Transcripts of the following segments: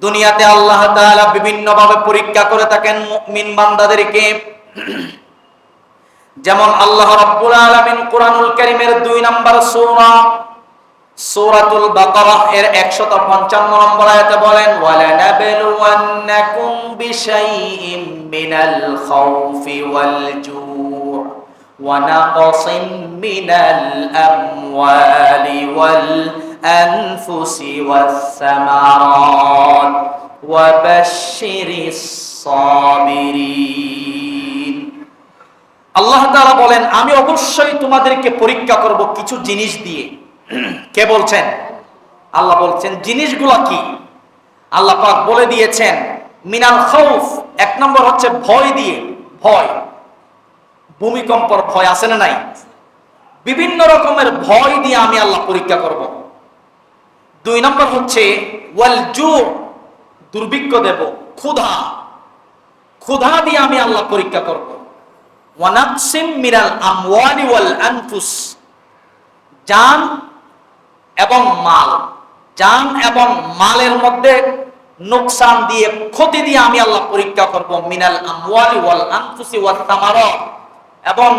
দুনিয়াতে আল্লাহ তাআলা বিভিন্নভাবে পরীক্ষা করে থাকেন মুমিন বান্দাদেরকে। যেমন আল্লাহ রাব্বুল আলামিন কোরআনুল কারীমের 2 নম্বর সূরাতুল বাকারাহ এর 155 নম্বর আয়াতে বলেন, ওয়ালা নাবলুওয়ান্নাকুম বিশাইইম মিনাল খাউফি ওয়াল জু' ওয়া নাকসিম মিনাল আমওয়ালি ওয়াল আনফুসি ওয়াস সামারাত ওয়া বাশশিরিস সাবিরিন। আল্লাহ তাআলা বলেন, আমি অবশ্যই তোমাদেরকে পরীক্ষা করব কিছু জিনিস দিয়ে। কে বলছেন? আল্লাহ বলছেন। জিনিসগুলো কি? আল্লাহ পাক বলে দিয়েছেন, মিনাল খাউফ, এক নম্বর হচ্ছে ভয় দিয়ে। ভয়, ভূমিকম্পর ভয় আছে না নাই? বিভিন্ন রকমের ভয় দিয়ে আমি আল্লাহ পরীক্ষা করব। 2 নম্বর হচ্ছে ওয়াল জু', দুর্ভিক্ষ দেব, ক্ষুধা, ক্ষুধা দিয়ে আমি আল্লাহ পরীক্ষা করব। ওয়া নাকসিম মিনাল আমওয়ালি ওয়াল আনফুস, জান এবং মাল, জান এবং মালের মধ্যে নোকসান দিয়ে, ক্ষতি দিয়ে আমি আল্লাহ পরীক্ষা করব। মিনাল আমওয়ালি ওয়াল আনফুসি ওয়াস সামারাত, এবং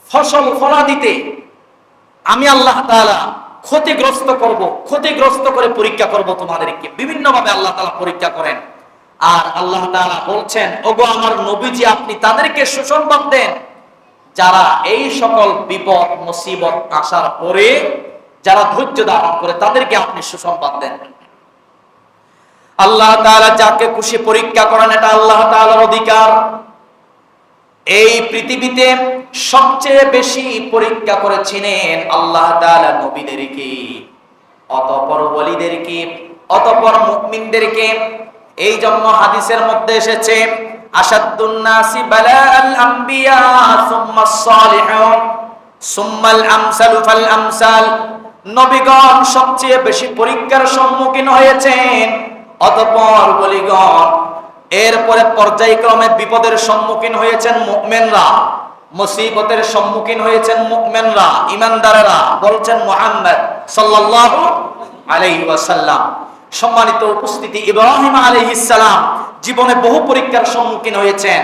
ফসল ফলাদিতে আমি আল্লাহ তাআলা ক্ষতিগ্রস্ত করব, ক্ষতিগ্রস্ত করে পরীক্ষা করব তোমাদেরকে। বিভিন্নভাবে আল্লাহ তাআলা পরীক্ষা করেন। আর আল্লাহ তাআলা বলছেন, ওগো আমার নবীজি, আপনি তাদেরকে সুসংবাদ দেন যারা এই সকল বিপদ মুসিবত আসার পরে যারা ধৈর্য ধারণ করে, তাদেরকে আপনি সুসংবাদ দেন। আল্লাহ তাআলা যাকে খুশি পরীক্ষা করেন, এটা আল্লাহ তাআলার অধিকার। এই পৃথিবীতে সবচেয়ে বেশি পরীক্ষা করেছিলেন আল্লাহ তাআলা নবীদেরকে, অতঃপর ওলীদেরকে, অতঃপর মুমিনদেরকে। এই জন্য হাদিসের মধ্যে এসেছে, আশাদ্দুন নাসি বালাআল আম্বিয়া সুম্মাস সালিহুন সুম্মাল আমসালু ফাল আমসাল। নবীগণ সবচেয়ে বেশি পরীক্ষার সম্মুখীন হয়েছেন, অতঃপর ওলীগণ, এরপরে পর্যায়ক্রমে বিপদের সম্মুখীন হয়েছেন মুমিনরা, মুসিবতের সম্মুখীন হয়েছেন মুমিনরা, ঈমানদারেরা। বলছেন মুহাম্মদ সাল্লাল্লাহু আলাইহি ওয়াসাল্লাম। সম্মানিত উপস্থিতি, ইব্রাহিম আলাইহিস সালাম জীবনে বহু পরীক্ষার সম্মুখীন হয়েছেন।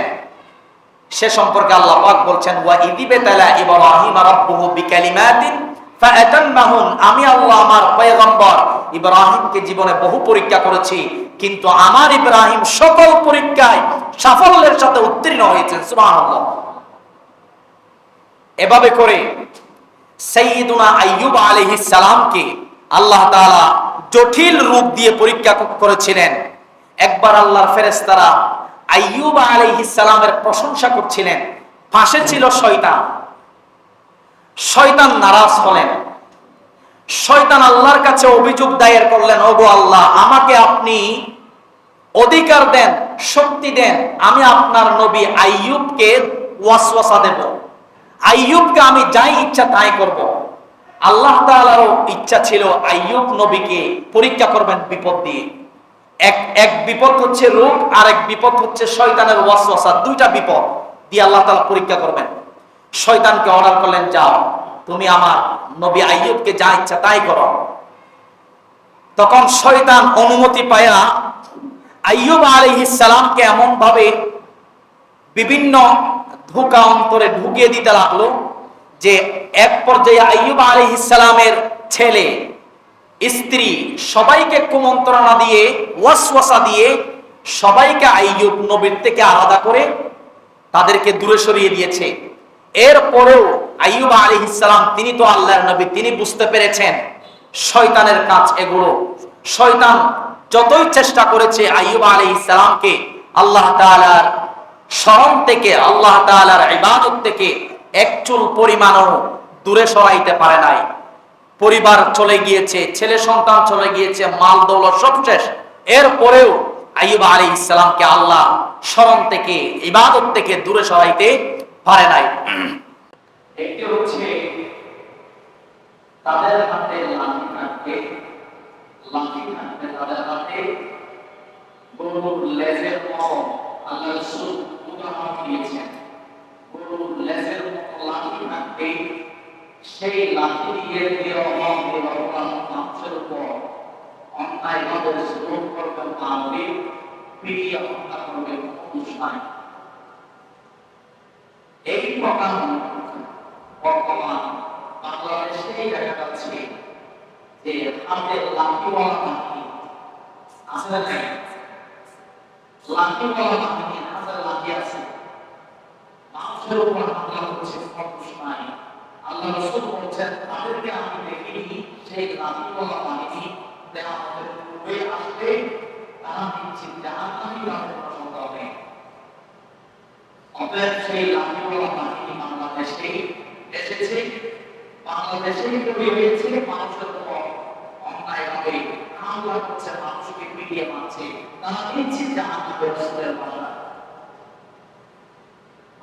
সে সম্পর্কে আল্লাহ পাক বলছেন, ওয়া ইযিবতালা ইব্রাহিম রাব্বুহু বিকালিমাতিন ফাআতাম্মাহুন। আমি আল্লাহ আমার পয়গম্বর ইব্রাহিমকে জীবনে বহু পরীক্ষা করেছি, কিন্তু আমার ইব্রাহিম সকল পরীক্ষায় সাফল্যের সাথে উত্তীর্ণ হয়েছেন। সুবহানাল্লাহ। এভাবে করে সাইয়্যিদুনা আইয়ুব আলাইহিস সালামকে আল্লাহ তাআলা জটিল রূপ দিয়ে পরীক্ষা করেছিলেন। একবার আল্লাহর ফেরেশতারা আইয়ুব আলাইহিস সালামের প্রশংসা করছিলেন, পাশে ছিল শয়তান। শয়তান নারাজ হলেন। শয়তান আল্লাহর কাছে অভিযোগ দায়ের করলেন, ওগো আল্লাহ, আমাকে আপনি অধিকার দেন, শক্তি দেন, আমি আপনার নবী আইয়ুবকে ওয়াসওয়াসা দেব, আইয়ুবকে আমি যাই ইচ্ছা তাই করব। আল্লাহ তাআলারও ইচ্ছা ছিল আইয়ুব নবীকে পরীক্ষা করবেন বিপদ দিয়ে। এক বিপদ হচ্ছে রোগ, আর এক বিপদ হচ্ছে শয়তানের ওয়াসওয়াসা। 2টা বিপদ দিয়ে আল্লাহ তাআলা পরীক্ষা করবেন। শয়তানকে অর্ডার করলেন, যাও তুমি আমার নবী আইয়ুবকে যা ইচ্ছা তাই করো। তখন শয়তান অনুমতি পায়া আইয়ুব আলাইহিস সালামকে এমন ভাবে বিভিন্ন ধোঁকা অন্তরে ঢুকিয়ে দিতে লাগলো যে এক পর্যায়ে আইয়ুব আলাইহিস সালামের ছেলে, স্ত্রী সবাইকে কুমন্ত্রণা দিয়ে, ওয়াসওয়াসা দিয়ে সবাইকে আইয়ুব নবীর থেকে আলাদা করে তাদেরকে দূরে সরিয়ে দিয়েছে। এরপরেও আইয়ুব আলাইহিস সালাম, তিনি তো আল্লাহর নবী, তিনি বুঝতে পেরেছেন শয়তানের কাজ এগুলো। শয়তান যতই চেষ্টা করেছে আইয়ুব আলাইহিস সালামকে আল্লাহ তাআলার স্মরণ থেকে, আল্লাহ তাআলার ইবাদত থেকে এক চুল পরিমাণও দূরে সরাইতে পারে নাই। পরিবার চলে গিয়েছে, ছেলে সন্তান চলে গিয়েছে, মাল দৌলত সব শেষ। এরপরেও আইয়ুব আলাইহিস সালামকে আল্লাহ স্মরণ থেকে, ইবাদত থেকে দূরে সরাইতে পারে নাই। একটি হচ্ছে তাদের হাতে লাঠি থাকবে, লাঠি থাকবে তাদের হাতে, গরুর লেজের মতো আল্লাহ রাসূল উদাহরণ দিয়েছেন। গরুর লেজের মতো লাঠি থাকবে, সেই লাঠি দিয়ে মানুষের উপর অন্যায়ভাবে জুলুম করবেন, মারবে, পিটিয়ে হত্যা করবে, অনুষ্ঠান। এই প্রকার বর্তমান বাংলাদেশেই দেখা যাচ্ছে যে হাতের লাঠিওয়ালা বাহিনী আছে না, লাঠিওয়ালা বাহিনী, হাতের লাঠি আছে, মানুষের উপর হামলা করছে, ফরজ নাই। আল্লাহ রাসূল বলেছেন তাদেরকে আমি দেখিনি, সেই লাঠিওয়ালা বাহিনী আমাদের পূর্বে আসবে, তারা নিশ্চিত জাহান্নামী তাদের পছন্দ হবে। অতএব সেই লাঠিওয়ালা বাহিনী বাংলাদেশে এসেছে, বাংলাদেশেই তৈরি হয়েছে, মানুষের উপর অন্যায়ভাবে হামলা করছে, মানুষকে পিটিয়ে মারছে, তারা নিশ্চিত জাহান্নামের রাসূলের ভাষা।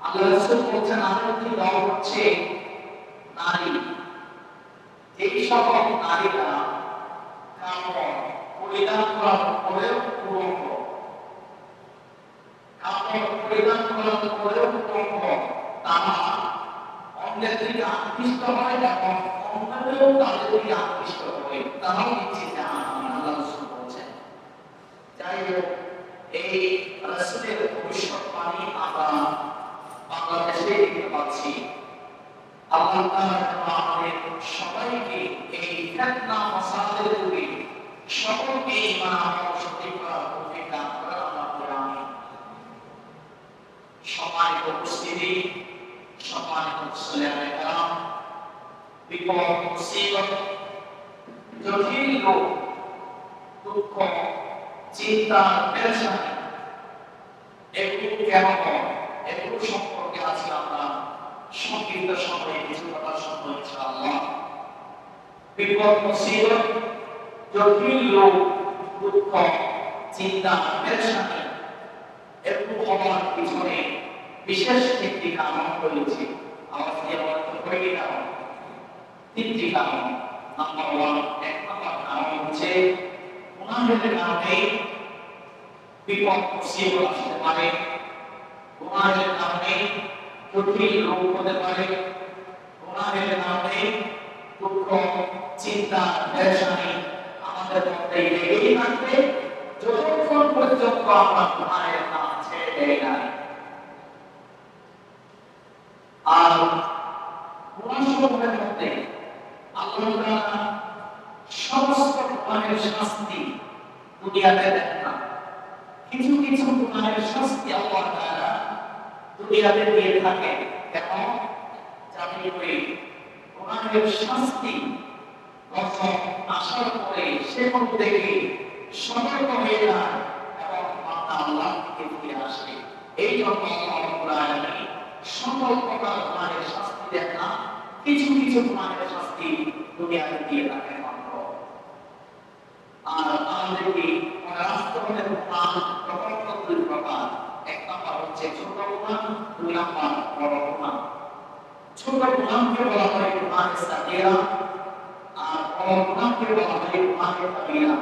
আল্লাহ রাসূল বলেছেন আরেকটি দল হচ্ছে নারী, এই সকল নারীরা কাপড় পরিধান করার পরেও কুলঙ্গ, কাপড় পরিধান করার পরেও কুলঙ্গ, তারা অন্যের দিকে আকৃষ্ট হয় এবং অন্যদেরও তাদের দিকে আকৃষ্ট হয়, তারাও নিচ্ছে জাহান্নামে। আল্লাহ রাসূল বলেছেন। যাই হোক, এই রাসূলের ভবিষ্যৎবাণী আমরা বাংলাদেশে দেখতে পাচ্ছি। আল্লাহ তাআলা আমাদের সবাইকে এই ফিতনা মাসাইল থেকে সকলকে ঈমান ও সঠিক করার তৌফিক দান করেন, আল্লাহ আমিন। সম্মানিত উপস্থিতি, সম্মানিত মুসলিম کرام, বিপদ মুসিবত, জটিল রোগ, দুঃখ, চিন্তা, পেরেশানি, এগুলো কেন হয়, এগুলো সম্পর্কে আজকে আমরা সংক্ষিপ্ত সময়ে কিছু কথা শুনবো ইনশাআল্লাহ। বিপদ মুসিবত, জটিল রোগ, দুঃখ, চিন্তা, পেরেশানি, এগুলো হওয়ার পিছনে বিশেষ তিনটি কারণ রয়েছে। আওয়াজ দিয়ে বলতে কয়টি কারণ? তিনটি কারণ। নাম্বার ওয়ান, এক নম্বর কারণ হচ্ছে গুনাহের কারণে বিপদ মুসিবত আসতে পারে, গুনাহের কারণে জটিল রোগ হতে পারে, গুনাহের কারণে দুঃখ, চিন্তা, পেরেশানি আমাদের মধ্যে লেগেই থাকবে যতক্ষণ পর্যন্ত আমরা গুনাহের নাম ছেড়ে দেই না। আর গুনাহসমূহের মধ্যে আল্লাহ তাআলা সমস্ত গুনাহের শাস্তি দুনিয়াতে দেন না, কিছু কিছু গুনাহের শাস্তি আল্লাহ তাআলা দুনিয়াতে দিয়ে থাকে। এবং জানি করে গুনাহের শাস্তি যখন আসার পরে সেগুলো থেকে সতর্ক হয়ে যায় এবং বান্দা আল্লাহর দিকে ফিরে আসে। এই জন্য আল্লাহ রাব্বুল আলামিন সকল প্রকার গুনাহের শাস্তি দেন না, কিছু কিছু গুনাহের শাস্তি দুনিয়াতে দিয়ে থাকেন মাত্র। আর আমাদেরকে মনে রাখতে হবে গুনাহ প্রকৃত দুই প্রকার। এক নম্বর হচ্ছে ছোট গুনাহ, দুই নম্বর বড় গুনাহ। ছোট গুনাহকে বলা হয় গুনাহে সাগীরা, আর বড় গুনাহকে বলা হয় গুনাহে কাবীরা।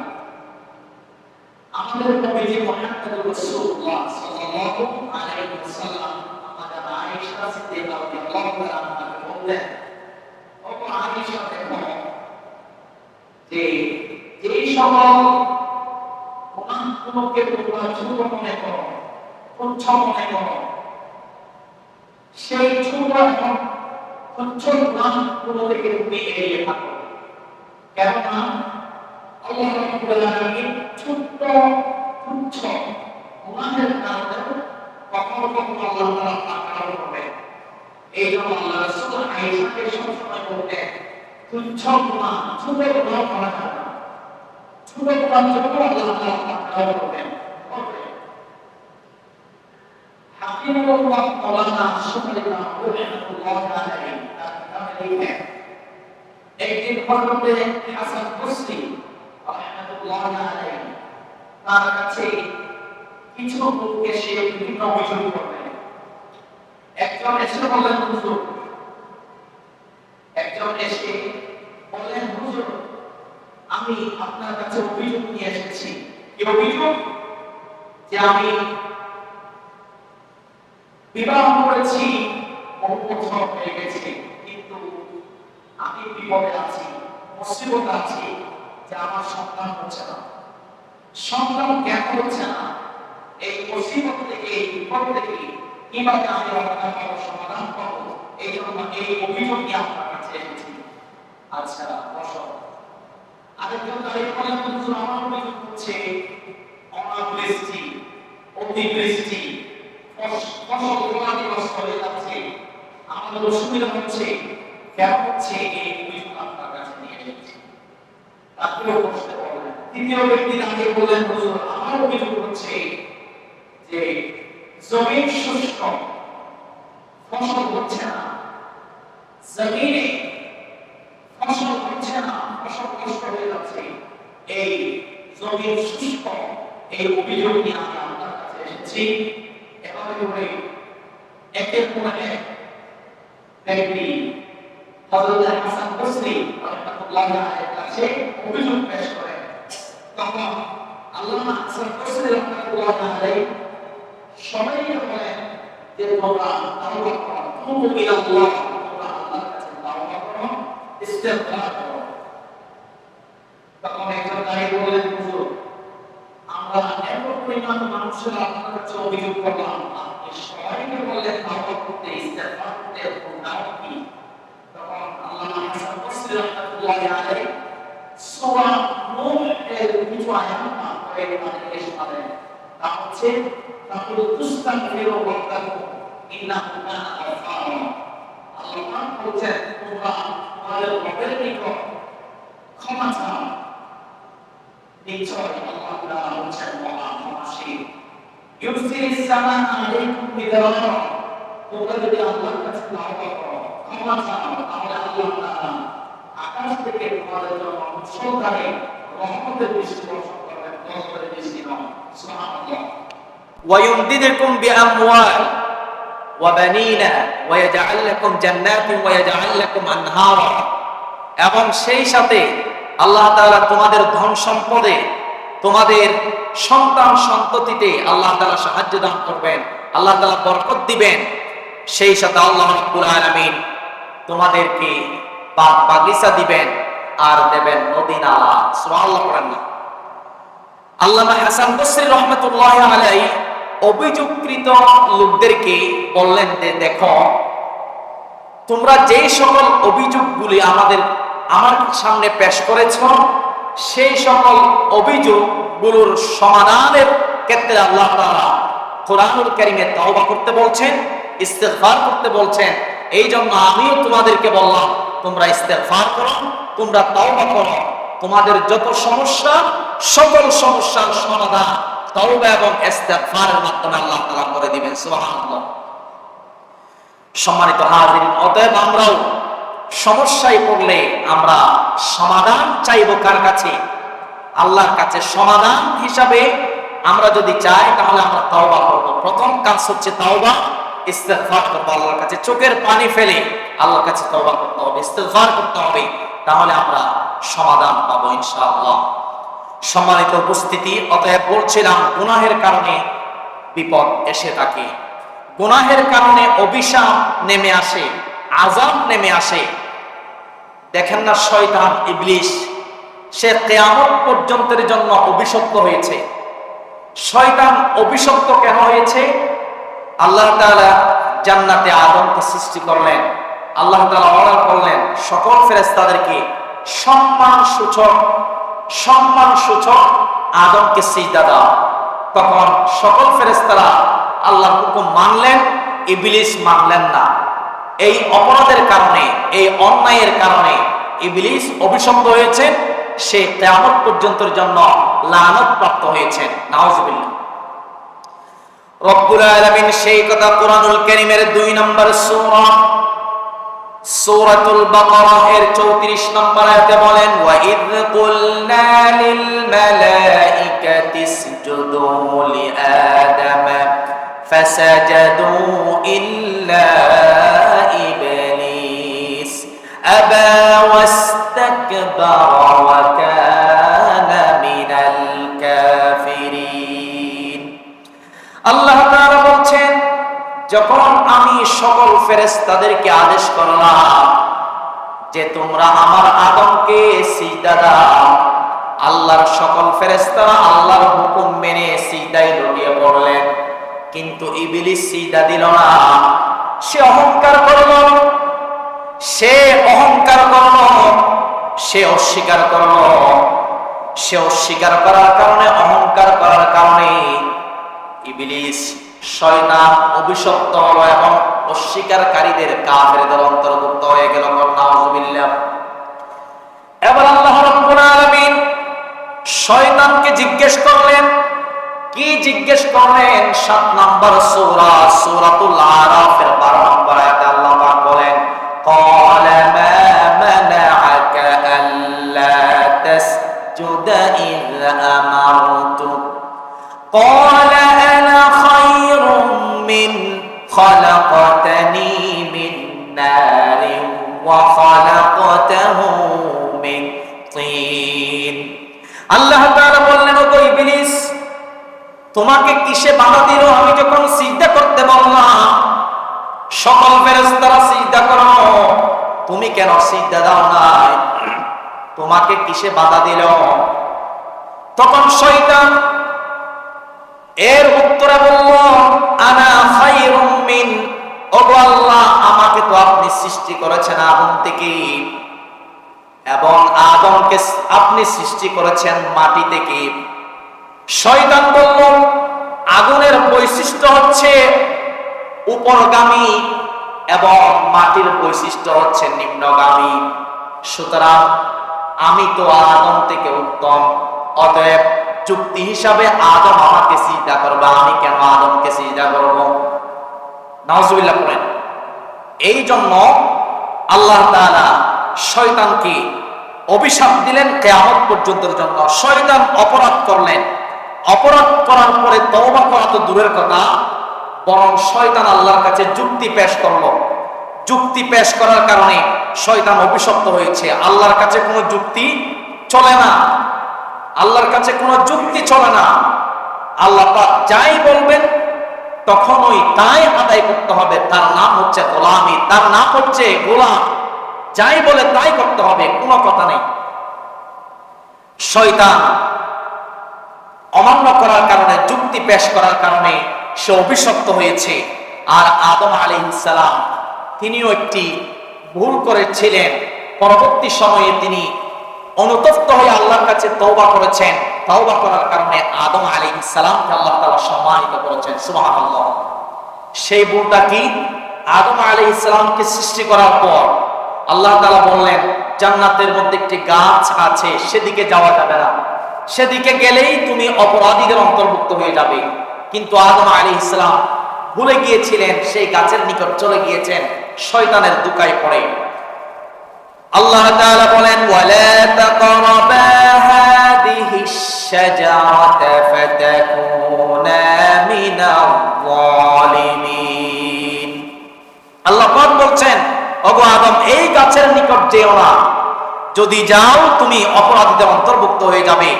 আমাদের নবী মুহাম্মদ রাসূলুল্লাহ সাল্লাল্লাহু আলাইহি ওয়াসাল্লাম আমাদের আয়েশা সিদ্দিকা রাদিয়াল্লাহু তাআলা বললেন, ও আয়েশা দেখো যে যেই সকল গুনাহগুলোকে তোমরা ছোট মনে করো, তুচ্ছ মনে করো, সেই ছোট এবং তুচ্ছ গুনাহগুলো থেকে তুমি এড়িয়ে থাকো। কেননা আল্লাহ রাব্বুল আলামিন ছোট তুচ্ছ গুনাহের কারণে কখনো কখনো আল্লাহ তাআলা পাকড়াও করবেন। এই জন্য আল্লাহ রাসূল আয়েশাকে সবসময় বলতেন তুচ্ছ গুনাহ, ছোট গুনাহ করা যাবে না, ছোট গুনাহ যত আল্লাহ তাআলা পাকড়াও করবেন। হাকিমুল্লাহ মাওলানা আশরাফুল্লাহ রাহমাতুল্লাহ আলাইহি তার কিতাবে লিখেন, একদিন হযরতে হাসান বসরি রাহমাতুল্লাহ আলাইহি তার কাছে কিছু লোক এসে বিভিন্ন অভিযোগ করলেন। একজন এসে বললেন, হুজুর, আমি আপনার কাছে অভিযোগ নিয়ে এসেছি। কি অভিযোগ? যে আমি বিবাহ করেছি, বহু বছর হয়ে গেছে, কিন্তু আমি বিপদে আছি, মুসিবতে আছি, যে আমার সন্তান হচ্ছে না। সন্তান কেন হচ্ছে না, এই মুসিবত থেকে, এই বিপদ থেকে কিভাবে আমি রক্ষা পাবো, সমাধান পাবো, এই জন্য এই অভিযোগ নিয়ে আপনার কাছে এসেছি। আচ্ছা বসো। আরেকজন দাঁড়িয়ে বলেন, হুজুর আমার অভিযোগ হচ্ছে অনাবৃষ্টি, অতিবৃষ্টি, ফসল ক্ষতিগ্রস্ত হয়ে যাচ্ছে, আমাদের অসুবিধা হচ্ছে, কেন হচ্ছে এই অভিযোগ আপনার কাছে নিয়ে এসেছি। তাকেও বসতে বলেন। তৃতীয় ব্যক্তি দাঁড়িয়ে বলেন, হুজুর আমার অভিযোগ হচ্ছে যে জমিন শুষ্ক, ফসল হচ্ছে না, জমিনে ফসল হচ্ছে না, ফসল নষ্ট হয়ে যাচ্ছে, এই জমিন শুষ্ক, এই অভিযোগ নিয়ে আমি আপনার কাছে এসেছি। এভাবে করে একের পর এক ব্যক্তি হযরত হাসান বসরি রাহমাতুল্লাহ আলাইহির কাছে অভিযোগ পেশ করেন। তখন আল্লামা হাসান বসরি রাহমাতুল্লাহ আলাইহি সবাইকে বলেন যে তোমরা তাওবা করো, তুবু ইলাল্লাহ, তোমরা আল্লাহর কাছে তাওবা করো, ইস্তিগফার করো। তখন একজন দাঁড়িয়ে বললেন, হুজুর আমরা এত পরিমাণ মানুষের আপনার কাছে অভিযোগ করলাম, আপনি সবাইকে বললেন তাওবা করতে, ইস্তিগফার করতে, দাওয়াত কি? তখন আল্লামা হাসান বসরি রাহমাতুল্লাহ আলাইহি সূরা নূহ এর কিছু আয়াত পড়ে আমাদেরকে শোনালেন। তা হচ্ছে তাকুল তুস্তাগফিরু রাব্বাকুম ইন্নাহু কানা গাফফারা। আল্লাহ বলেন তোমরা তোমাদের রবের নিকট ক্ষমা চাও, নিশ্চয় আল্লাহ তাআলা হচ্ছেন মহা ক্ষমাশীল। ইউরসিলিস সামা আলাইকুম মিদরারা, তোমরা যদি আল্লাহর কাছে তাওবা করো, ক্ষমা চাও, তাহলে আল্লাহ তাআলা আকাশ থেকে তোমাদের জন্য মুষলধারে রহমতের বৃষ্টি বর্ষণ করবেন, রহমতের বৃষ্টি নয়। সুবহানাল্লাহ। ويمددكم بأموال وبنين ويجعل لكم جنات ويجعل لكم أنهارا, এবং সেই সাথে আল্লাহ তাআলা তোমাদের ধন সম্পদে, তোমাদের সন্তান সন্ততিতে আল্লাহ তাআলা সাহায্য দান করবেন, আল্লাহ তাআলা বরকত দিবেন। সেই সাথে আল্লাহ রাব্বুল আলামিন তোমাদেরকে বাগ বাগিচা দিবেন আর দেবেন নদী নালা। সুবহানাল্লাহ পড়েন না। আল্লামা হাসান বসরি রাহমাতুল্লাহি আলাইহি অভিযোগকৃত লোকদেরকে বললেন যে দেখো, তোমরা যে সকল অভিযোগগুলি আমার সামনে পেশ করেছ, সেই সকল অভিযোগগুলোর সমাধানের ক্ষেত্রে আল্লাহ তাআলা কোরআনুল কারীমে তাওবা করতে বলছেন, ইস্তিগফার করতে বলছেন। এই জন্য আমিও তোমাদেরকে বললাম তোমরা ইস্তিগফার করো, তোমরা তাওবা করো, তোমাদের যত সমস্যা, সকল সমস্যার সমাধান তাওবা এবং ইস্তিগফারের মাধ্যমে আল্লাহ তাআলা করে দিবেন। সুবহানাল্লাহ। সম্মানিত হাজিরিন, অতএব আমরাও সমস্যায় পড়লে আমরা সমাধান চাইবো কার কাছে? আল্লাহর কাছে। সমাধান হিসাবে আমরা যদি চাই তাহলে আমরা তাওবা করব। প্রথম কাজ হচ্ছে তাওবা, ইস্তিগফার করব আল্লাহর কাছে, চোখের পানি ফেলে আল্লাহর কাছে তাওবা করতে হবে, ইস্তিগফার করতে হবে, তাহলে আমরা সমাধান পাবো ইনশাআল্লাহ। সম্মানিত উপস্থিতি, অতএব বলছিলাম গুনাহের কারণে বিপদ এসে থাকে, গুনাহের কারণে অভিশাপ নেমে আসে, আযাব নেমে আসে। দেখেন না শয়তান ইবলিস, সে কিয়ামত পর্যন্তের জন্য অভিশপ্ত হয়েছে। শয়তান অভিশপ্ত কেন হয়েছে? আল্লাহ তাআলা জান্নাতে আদমকে সৃষ্টি করলেন, আল্লাহ তাআলা অর্ডার করলেন সকল ফেরেশতাদেরকে সম্মান সূচক আদমকে সিজদা দাও। তখন সকল ফেরেশতারা আল্লাহর হুকুম মানলেন, ইবলিস মানলেন না। এই অপরাধের কারণে, এই অন্যায়ের কারণে ইবলিস অভিশপ্ত হয়েছে, সে কিয়ামত পর্যন্তের জন্য লানত প্রাপ্ত হয়েছে। নাউজুবিল্লাহ। রব্বুল আলামিন সেই কথা কোরআনুল কারীমের 2 নম্বর সূরা সূরাতুল বাকারা এর 34 নম্বর আয়াতে বলেন, ওয়া ইয কুলনা লিল মালাইকাতি ইসজুদু লি আদম ফাসাজাদু ইল্লা ইবলিস আবা ওয়াস্তাকবারা ওয়া কানা মিনাল কাফিরিন। আল্লাহ তাআলা বলছেন, যখন আমি সকল ফেরেশতাদেরকে আদেশ করলাম যে তোমরা আমার আদমকে সিজদা দাও, আল্লাহর সকল ফেরেশতারা আল্লাহর হুকুম মেনে সিজদায় লুটিয়ে পড়লেন, কিন্তু ইবলিস সিজদা দিল না। সে অহংকার করল, সে অস্বীকার করল। সে অস্বীকার করার কারণে, অহংকার করার কারণে ইবলিস শয়তান অভিশপ্ত হলো এবং অস্বীকারীদের কাফেরদের অন্তর্ভুক্ত হয়ে গেল। নাউযুবিল্লাহ। এবার আল্লাহ রাব্বুল আলামিন শয়তানকে জিজ্ঞেস করলেন। কি জিজ্ঞেস করলেন? 7 নম্বর সূরা সূরাতুল আরাফের 12 নম্বর আয়াতে আল্লাহ পাক বলেন, ক্বালা মা মানাআকা আল্লা তাসজুদা ইয আমারতুক ক্বালা আনা খায়রুম মিন খলাকতানি মিন নারিন ওয়া খলাকতাহু মিন তিন। আল্লাহ তাআলা বললেন, ওগো ইবলিস, তোমাকে কিসে বাধা দিল? আমি যখন সিজদা করতে বললাম সকল ফেরেশতারা সিজদা করো, তুমি কেন সিজদা দাও নাই? তোমাকে কিসে বাধা দিল? তখন শয়তান এর উত্তরে বলল, আনা খায়রুম মিন, ওগো আল্লাহ, আমাকে তো আপনি সৃষ্টি করেছেন আগুন থেকে, এবং আদমকে আপনি সৃষ্টি করেছেন মাটি থেকে। শয়তান বলল, আগুনের বৈশিষ্ট্য হচ্ছে উপরগামী এবং মাটির বৈশিষ্ট্য হচ্ছে নিম্নগামী, সুতরাং আমি তো আদম থেকে উত্তম, অতএব যুক্তি হিসাবে আদম আমাকে সিজদা করবে, আমি কেন আদমকে সিজদা করব? নাউজুবিল্লাহ করেন। এই জন্য আল্লাহ তাআলা শয়তানকে অভিশাপ দিলেন কিয়ামত পর্যন্তের জন্য। শয়তান অপরাধ করলেন, অপরাধ করার পরে তওবা করা তো দূরের কথা, বরং শয়তান আল্লাহর কাছে যুক্তি পেশ করলো। যুক্তি পেশ করার কারণে শয়তান অভিশপ্ত হয়েছে। আল্লাহর কাছে কোনো যুক্তি চলে না, আল্লাহর কাছে কোনো যুক্তি চলে না। আল্লাহ পাক যাই বলবেন তখন ওই তাই আদায় করতে হবে। তার নাম হচ্ছে গোলামি, তার নাম হচ্ছে গোলাম। যাই বলে তাই করতে হবে, কোনো কথা নেই। শয়তান অমান্য করার কারণে, যুক্তি পেশ করার কারণে সে অভিশপ্ত হয়েছে। আর আদম আলাইহিস সালাম তিনিও একটি ভুল করেছিলেন। পরবর্তী সময়ে তিনি অনুতপ্ত হয়ে আল্লাহর কাছে তওবা করেছেন। তওবা করার কারণে আদম আলাইহিস সালামকে আল্লাহ তাআলা সম্মানিত করেছেন। সুবহানাল্লাহ। সেই ভুলটা কি? আদম আলাইহিস সালামকে সৃষ্টি করার পর আল্লাহ তাআলা বললেন, জান্নাতের মধ্যে একটি গাছ আছে, সেদিকে যাওয়া যাবে না, সেদিকে গেলেই তুমি অপরাধীদের অন্তর্ভুক্ত হয়ে যাবে। কিন্তু আদম আলাইহিস সালাম ভুলে গিয়েছিলেন, সেই গাছের নিকট চলে গিয়েছেন, শয়তানের দুকায় পড়ে। আল্লাহ তাআলা বলেন, ওয়ালা তাকরাবা হাদিহিশ শাজারাতা ফাতাকুনা মিনাল যালিমিন। আল্লাহ পাক বলছেন, ওগো আদম, এই গাছের নিকট যেও না, যদি যাও তুমি অপরাধীদের অন্তর্ভুক্ত হয়ে যাবে।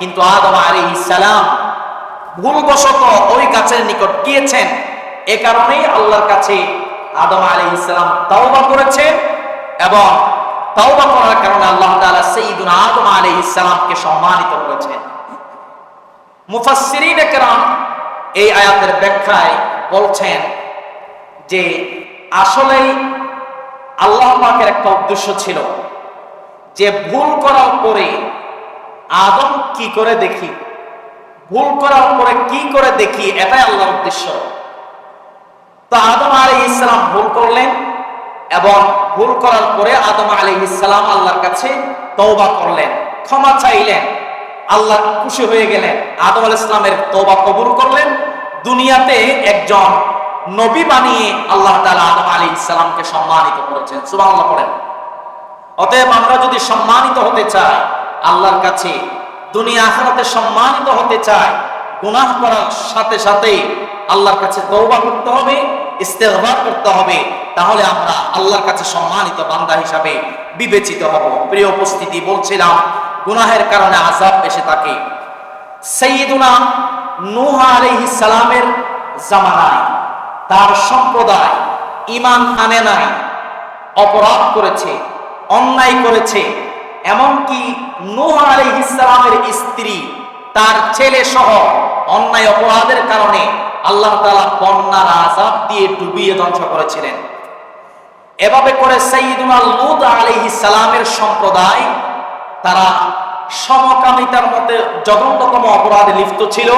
কিন্তু আদম আলাইহিস সালাম ভুলবশত ওই গাছের নিকট গিয়েছেন, এ কারণেই আল্লাহর কাছে আদম আলাইহিস সালাম তওবা করেছেন, এবং তওবা করার কারণে আল্লাহ তাআলা সাইয়্যিদুনা আদম আলাইহিস সালামকে সম্মানিত করেছেন। মুফাসসিরিনে কেরাম এই আয়াতের ব্যাখ্যায় বলছেন যে আসলেই আল্লাহ পাকের একটা উদ্দেশ্য ছিল যে ভুল করার পরে আদম কি করে দেখি, ভুল করার পরে কি করে দেখি, এটাই আল্লাহর উদ্দেশ্য। তো আদম আলাইহিস সালাম ভুল করলেন, এবং ভুল করার পরে আদম আলাইহিস সালাম আল্লাহর কাছে তওবা করলেন, ক্ষমা চাইলেন। আল্লাহ খুশি হয়ে গেলেন, আদম আলাইহিস সালামের তওবা কবুল করলেন। দুনিয়াতে একজন নবী বানিয়ে আল্লাহ তাআলা আদম আলাইহিস সালামকে সম্মানিত করেছেন। সুবহানাল্লাহ পড়েন। অতএব আমরা যদি সম্মানিত হতে চাই আল্লাহর কাছে, দুনিয়া আখিরাতে সম্মানিত হতে চাই, গুনাহ করার সাথে সাথে আল্লাহর কাছে তওবা করতে হবে, ইস্তেগফার করতে হবে, তাহলে আমরা আল্লাহর কাছে সম্মানিত বান্দা হিসাবে বিবেচিত হব। প্রিয় উপস্থিতি, বলছিলাম গুনাহের কারণে আযাব এসে থাকে। সাইয়্যিদুনা নূহ আলাইহিস সালামের জামানায় তার সম্প্রদায় ঈমান আনে নাই, অপরাধ করেছে, অন্যায় করেছে। এমনকি নূহ আলাইহিস সালামের স্ত্রী, তার ছেলে সহ অন্যায় অপরাধের কারণে আল্লাহ তাআলা বন্যার আযাব দিয়ে ডুবিয়ে ধ্বংস করেছিলেন। এভাবে করে সাইয়্যিদুনা লূত আলাইহিস সালামের সম্প্রদায়, তারা সমকামিতার মধ্যে জঘন্যতম অপরাধে লিপ্ত ছিল,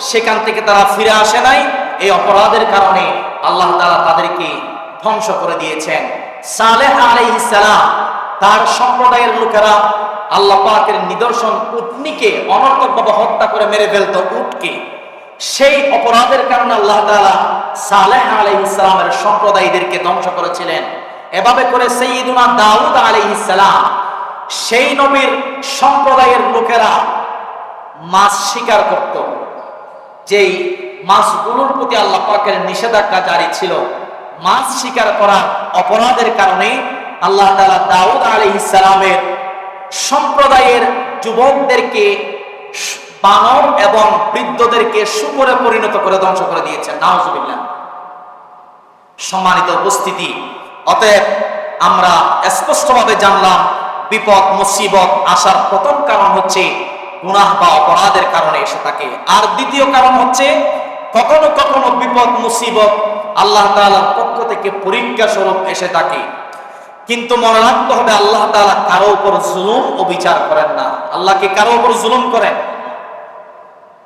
সেখান থেকে তারা ফিরে আসে নাই। এই অপরাধের কারণে আল্লাহ তাআলা তাদেরকে ধ্বংস করে দিয়েছেন। সালেহ আলাইহিস সালাম, তার সম্প্রদায়ের লোকেরা আল্লাহ পাকের নিদর্শন উটনিকে অনর্থকভাবে হত্যা করে মেরে ফেলতো, উটকে। সেই অপরাধের কারণে আল্লাহ তাআলা সালেহ আলাইহিস সালামের সম্প্রদায়দেরকে ধ্বংস করেছিলেন। এভাবে করে সাইয়্যিদুনা দাউদ আলাইহিস সালাম, সেই নবীর সম্প্রদায়ের লোকেরা মাছ শিকার করত, যেই মাছগুলোর প্রতি আল্লাহ পাকের নিষেধাজ্ঞা জারি ছিল। মাছ শিকার করার অপরাধের কারণে আল্লাহ তাআলা দাউদ আলাইহিস সালামের সম্প্রদায়ের যুবকদেরকে, বানর এবং বৃদ্ধদেরকে শুকরে পরিণত করে ধ্বংস করে দিয়েছেন। নাউজুবিল্লাহ। সম্মানিত উপস্থিতি, অতএব আমরা স্পষ্টভাবে জানলাম বিপদ মুসিবত আসার প্রথম কারণ হচ্ছে গুনাহ বা অপরাধের কারণে এসে থাকে। আর দ্বিতীয় কারণ হচ্ছে কখনো কখনো বিপদ মুসিবত আল্লাহ তাআলার পক্ষ থেকে পরীক্ষা স্বরূপ এসে থাকে। কিন্তু মনে রাখতে হবে, আল্লাহ তাআলা কারো উপর জুলুম ও বিচার করেন না। আল্লাহ কি কারো উপর জুলুম করেন?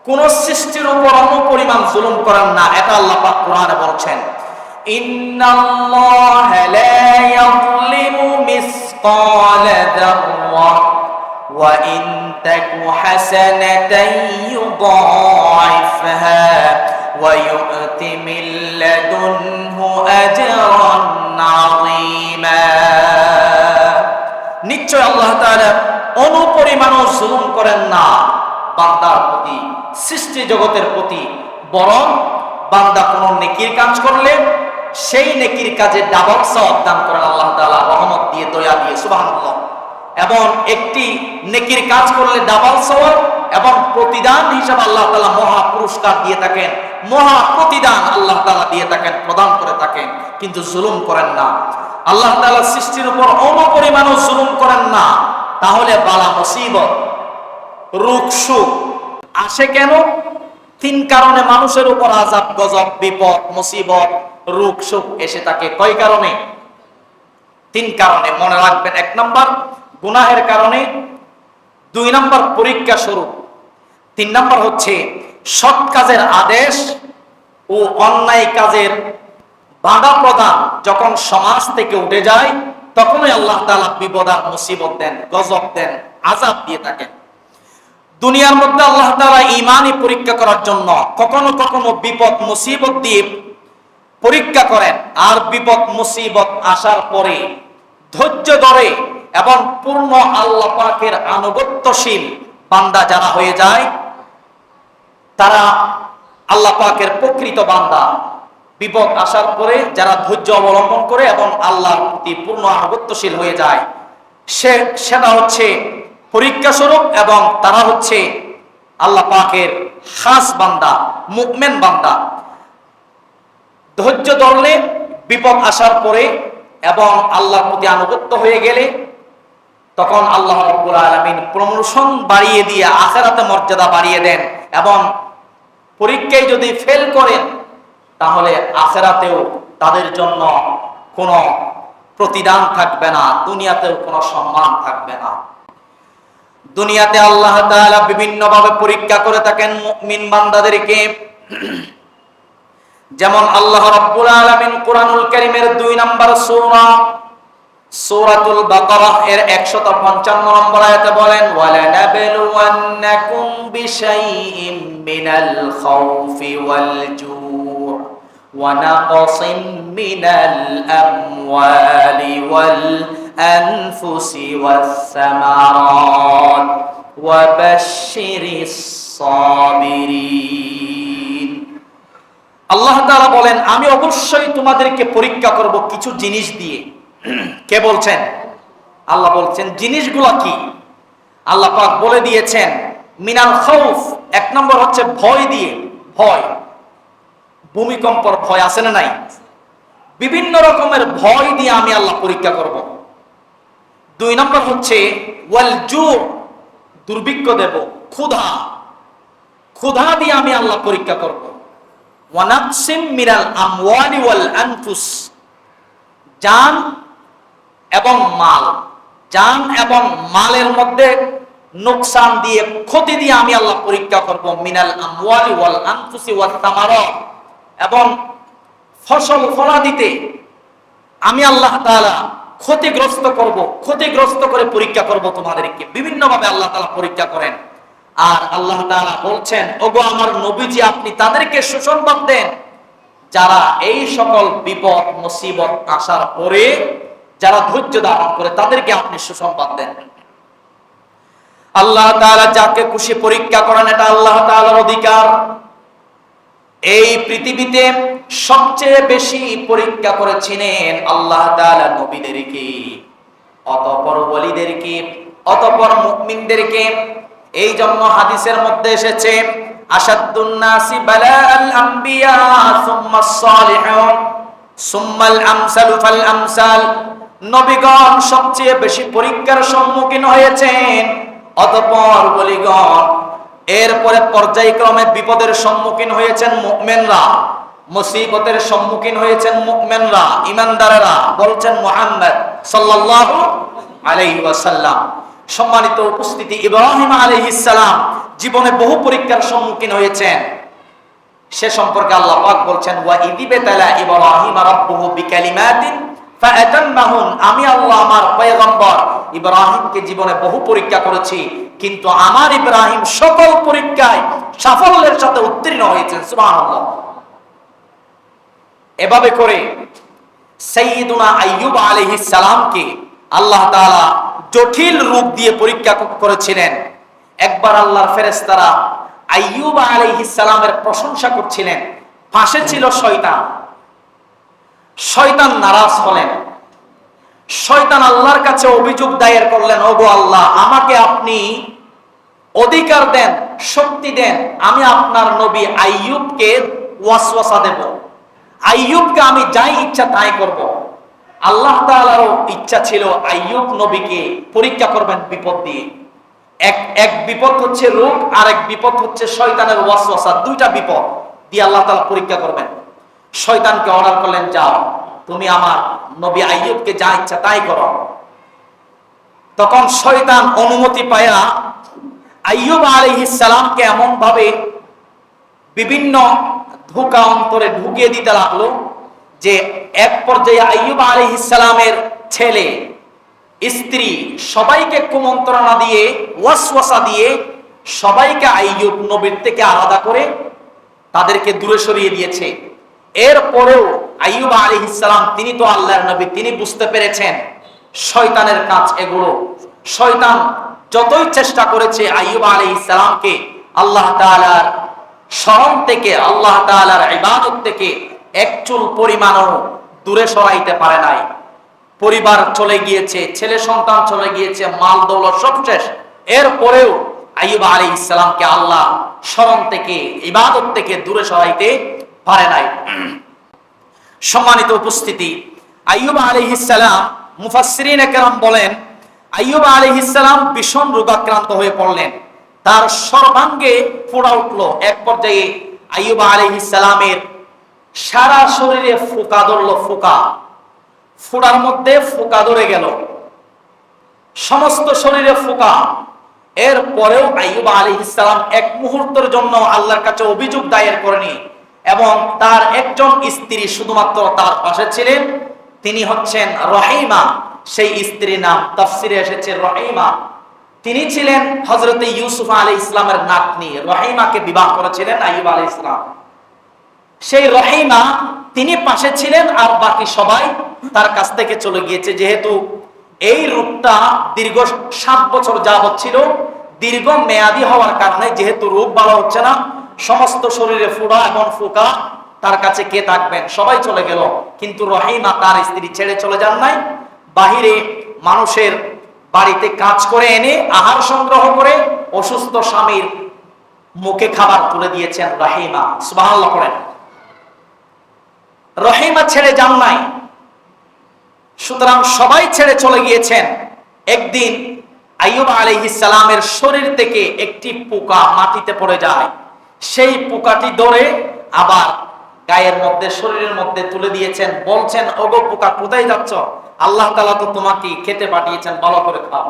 কোন সৃষ্টির উপর অনুপরিমাণ জুলুম করেন না। এটা আল্লাহ পাক কোরআনে বলছেন, ইন্নাল্লাহা লা ইয়াযলিমু মিসকালা যাররাহ ওয়া ইন তাকু হাসানাতান ইউদাইফহা ওয়া ইউ'তি মিন লাদুনহু আজরান আযীমা। নিশ্চয় আল্লাহ তাআলা অনুপরিমাণ জুলুম করেন না বান্দার প্রতি, সৃষ্টি জগতের প্রতি। বরং বান্দা কোন নেকির কাজ করলে সেই নেকির কাজে ডাবল সওয়াব দান করেন আল্লাহ তাআলা, রহমত দিয়ে, দয়া দিয়ে। সুবহানাল্লাহ। এবং একটি নেকির কাজ করলে ডাবল সওয়াব এবং প্রতিদান হিসাবে আল্লাহ তাআলা মহা পুরস্কার দিয়ে থাকেন, মহা প্রতিদান আল্লাহ তাআলা দিয়ে থাকেন, প্রদান করে থাকেন। কিন্তু জুলুম করেন না আল্লাহ তাআলা, সৃষ্টির উপর অনুপরিমাণ জুলুম করেন না। তাহলে বালা মুসিবত, রোগ সুখ আসে কেন? তিন কারণে মানুষের উপর আযাব, গজব, বিপদ, মুসিবত, রোগ সুখ এসে থাকে। কয় কারণে? তিন কারণে। মনে রাখবেন, 1 নাম্বার গুনাহের কারণে, 2 নাম্বার পরীক্ষা স্বরূপ, 3 নাম্বার হচ্ছে সৎ কাজের আদেশ ও অন্যায় কাজের বাধা প্রদান যখন সমাজ থেকে উঠে যায়, তখনই আল্লাহ তাআলা বিপদ আর মুসিবত দেন, গজব দেন, আযাব দিয়ে থাকেন। দুনিয়ার মধ্যে আল্লাহ তাআলা ঈমানই পরীক্ষা করার জন্য কখনো কখনো বিপদ মুসিবত দিয়ে পরীক্ষা করেন। আর বিপদ মুসিবত আসার পরে ধৈর্য ধরে এবং পূর্ণ আল্লাহ পাকের আনুগত্যশীল বান্দা যারা হয়ে যায়, তারা আল্লাহ পাকের প্রকৃত বান্দা। বিপদ আসার পরে যারা ধৈর্য অবলম্বন করে এবং আল্লাহর প্রতি পূর্ণ আনুগত্যশীল হয়ে যায়, সেটা হচ্ছে পরীক্ষা স্বরূপ, এবং তারা হচ্ছে আল্লাহ পাকের খাস বান্দা, মুমিন বান্দা। ধৈর্য ধরলে বিপদ আসার পরে এবং আল্লাহর প্রতি আনুগত্য হয়ে গেলে, তখন আল্লাহ রাব্বুল আলামিন প্রমোশন বাড়িয়ে দিয়ে আখিরাতে মর্যাদা বাড়িয়ে দেন। এবং পরীক্ষায় যদি ফেল করেন, তাহলে আখিরাতেও তাদের জন্য কোনো প্রতিদান থাকবে না, দুনিয়াতেও কোনো সম্মান থাকবে না। দুনিয়াতে আল্লাহ তাআলা বিভিন্ন ভাবে পরীক্ষা করে থাকেন মুমিন বান্দাদেরকে। যেমন আল্লাহ রাব্বুল আলামিন কোরআনুল কারীমের 2 নম্বর সূরাতুল বাকারাহ এর 155 নম্বর আয়াতে বলেন, ওয়ালা নাবলুওয়ান্নাকুম বিশাইইম মিনাল খাউফি ওয়াল জু' ওয়া নাকসিম মিনাল আমওয়ালি ওয়াল আনফুসি ওয়াস সামারাত ওয়া বাশশিরিস সাবিরিন। আল্লাহ তাআলা বলেন, আমি অবশ্যই তোমাদেরকে পরীক্ষা করব কিছু জিনিস দিয়ে। কে বলছেন? আল্লাহ বলছেন। জিনিসগুলো কি? আল্লাহ পাক বলে দিয়েছেন, মিনাল খাউফ, 1 নম্বর হচ্ছে ভয় দিয়ে। ভয়, ভূমিকম্পর ভয় আছে না নাই? বিভিন্ন রকমের ভয় দিয়ে আমি আল্লাহ পরীক্ষা করব। 2 নম্বর হচ্ছে ওয়াল জু, দুর্ভিক্ষ দেব, ক্ষুধা দিয়ে আমি আল্লাহ পরীক্ষা করব। ওয়া নাকসিম মিনাল আমওয়ালি ওয়াল আনফুস, জান এবং মালের মধ্যে নোকসান দিয়ে, ক্ষতি দিয়ে আমি আল্লাহ পরীক্ষা করব। মিনাল আমওয়ালি ওয়াল আনফুসি ওয়াত তামারাত, এবং ফসল ফলাদিতে আমি আল্লাহ তাআলা ক্ষতিগ্রস্ত করে পরীক্ষা করব তোমাদেরকে। বিভিন্ন ভাবে আল্লাহ তাআলা পরীক্ষা করেন। আর আল্লাহ তাআলা বলছেন, ওগো আমার নবীজি, আপনি তাদেরকে সুসংবাদ দেন যারা এই সকল বিপদ মুসিবত আসার পরে যারা ধৈর্য ধারণ করে, তাদেরকে আপনি সুসংবাদ দেন। আল্লাহ তাআলা যাকে খুশি পরীক্ষা করেন, এটা আল্লাহ তাআলার অধিকার। এই পৃথিবীতে সবচেয়ে বেশি পরীক্ষা করেছিলেন আল্লাহ তাআলা নবীদেরকে, অতঃপর ওলিদেরকে, অতঃপর মুমিনদেরকে। এই জন্য হাদিসের মধ্যে এসেছে, আশাদ্দুন নাসি বালাআল আম্বিয়া সুম্মাস সালিহুন সুম্মাল আমসালু ফাল আমসাল। নবীগণ সবচেয়ে বেশি পরীক্ষার সম্মুখীন হয়েছেন, অতঃপর ওলিগণ, এরপরে পর্যায়ক্রমে বিপদের সম্মুখীন হয়েছেন মুমিনরা, মুসিবতের সম্মুখীন হয়েছেন মুমিনরা, ঈমানদারেরা, বলছেন মুহাম্মদ সাল্লাল্লাহু আলাইহি ওয়াসাল্লাম। সম্মানিত উপস্থিতি, ইব্রাহিম আলাইহিস সালাম জীবনে বহু পরীক্ষার সম্মুখীন হয়েছেন। সে সম্পর্কে আল্লাহ পাক বলছেন, ওয়া ইযিবতালা ইব্রাহিম রাব্বুহু বিকালিমাতিন ফাআতাম্মাহুন। আমি আল্লাহ আমার পয়গম্বর ইব্রাহিমকে জীবনে বহু পরীক্ষা করেছি, কিন্তু আমার ইব্রাহিম সকল পরীক্ষায় সাফল্যের সাথে উত্তীর্ণ হয়েছেন। সুবহানাল্লাহ। এভাবে করে সাইয়্যিদুনা আইয়ুব আলাইহিস সালামকে আল্লাহ তাআলা জটিল রূপ দিয়ে পরীক্ষা করেছিলেন। একবার আল্লাহর ফেরেশতারা আইয়ুব আলাইহিস সালামের প্রশংসা করছিলেন, পাশে ছিল শয়তান নারাজ হলেন। শয়তান আল্লাহর কাছে অভিযোগ দায়ের করলেন, ওগো আল্লাহ, আমাকে আপনি অধিকার দেন, শক্তি দেন, আমি আপনার নবী আইয়ুবকে ওয়াসওয়াসা দেব, আইয়ুবকে আমি যাই ইচ্ছা তাই করব। আল্লাহ তাআলারও ইচ্ছা ছিল আইয়ুব নবীকে পরীক্ষা করবেন বিপদ দিয়ে। এক বিপদ হচ্ছে রোগ, আর এক বিপদ হচ্ছে শয়তানের ওয়াসওয়াসা। 2টা বিপদ দিয়ে আল্লাহ তাআলা পরীক্ষা করবেন। শয়তানকে অর্ডার করলেন, যাও তুমি আমার নবী আইয়ুবকে যা ইচ্ছা তাই করো। তখন শয়তান অনুমতি পায়া আইয়ুব আলাইহিস সালামকে এমন ভাবে বিভিন্ন ধোঁকা অন্তরে ঢুকিয়ে দিতে লাগলো যে এক পর্যায়ে আইয়ুব আলাইহিস সালামের ছেলে, স্ত্রী সবাইকে কুমন্ত্রণা দিয়ে, ওয়াসওয়াসা দিয়ে সবাইকে আইয়ুব নবীর থেকে আলাদা করে তাদেরকে দূরে সরিয়ে দিয়েছে। এরপরেও আইয়ুব আলাইহিস সালাম, তিনি তো আল্লাহর নবী, তিনি বুঝতে পেরেছেন শয়তানের কাজ এগুলো। শয়তান যতই চেষ্টা করেছে আইয়ুব আলাইহিস সালামকে আল্লাহ তাআলার স্মরণ থেকে, আল্লাহ তাআলার ইবাদত থেকে এক চুল পরিমাণও দূরে সরাইতে পারে নাই। পরিবার চলে গিয়েছে, ছেলে সন্তান চলে গিয়েছে, মাল দৌলত সব শেষ। এরপরেও আইয়ুব আলাইহিস সালামকে আল্লাহ স্মরণ থেকে, ইবাদত থেকে দূরে সরাইতে পারে নাই। সম্মানিত উপস্থিতি, আইয়ুব আলাইহিস সালাম, মুফাসসিরিনে কেরাম বলেন, আইয়ুব আলাইহিস সালাম ভীষণ রোগাক্রান্ত হয়ে পড়লেন, তার সর্বাঙ্গে ফোঁড়া উঠলো। এক পর্যায়ে আইয়ুব আলাইহিস সালামের সারা শরীরে ফোঁকা ধরলো, ফোঁড়ার মধ্যে ফোঁকা ধরে গেল, সমস্ত শরীরে ফোঁকা। এর পরেও আইয়ুব আলাইহিস সালাম এক মুহূর্তের জন্য আল্লাহর কাছে অভিযোগ দায়ের করেনি, এবং তার একজন স্ত্রী শুধুমাত্র তার পাশে ছিলেন, তিনি হচ্ছেন রহিমা। সেই স্ত্রীর নাম তাফসিরে এসেছে রহিমা। তিনি ছিলেন হযরত ইউসুফ আলাইহিস সালামের নাতনি। রহিমাকে বিবাহ করেছিলেন আইয়ুব আলাইহিস সালাম। সেই রহিমা, তিনি পাশে ছিলেন, আর বাকি সবাই তার কাছ থেকে চলে গিয়েছে। যেহেতু এই রোগটা দীর্ঘ 7 বছর যাবত ছিল, দীর্ঘ মেয়াদী হওয়ার কারণে যেহেতু রোগ ভালো হচ্ছে না, সমস্ত শরীরে ফোঁড়া এবং ফোঁকা, তার কাছে কে থাকবেন, সবাই চলে গেল। কিন্তু রহিমা তার স্ত্রী ছেড়ে চলে যান নাই। বাহিরে মানুষের বাড়িতে কাজ করে এনে আহার সংগ্রহ করে অসুস্থ স্বামীর মুখে খাবার তুলে দিয়েছেন রহিমা। সুবহানাল্লাহ পড়েন। রহিমা ছেড়ে যান নাই। সুতরাং সবাই ছেড়ে চলে গিয়েছেন। একদিন আইয়ুব আলাইহিস সালামের শরীর থেকে একটি পোকা মাটিতে পড়ে যায়। সেই পোকাটি ধরে আবার গায়ের মধ্যে, শরীরের মধ্যে তুলে দিয়েছেন। বলছেন, ওগো পোকা, কোথায় যাচ্ছ? আল্লাহ তাআলা তো তোমাকে খেতে পাঠিয়েছেন, ভালো করে খাও।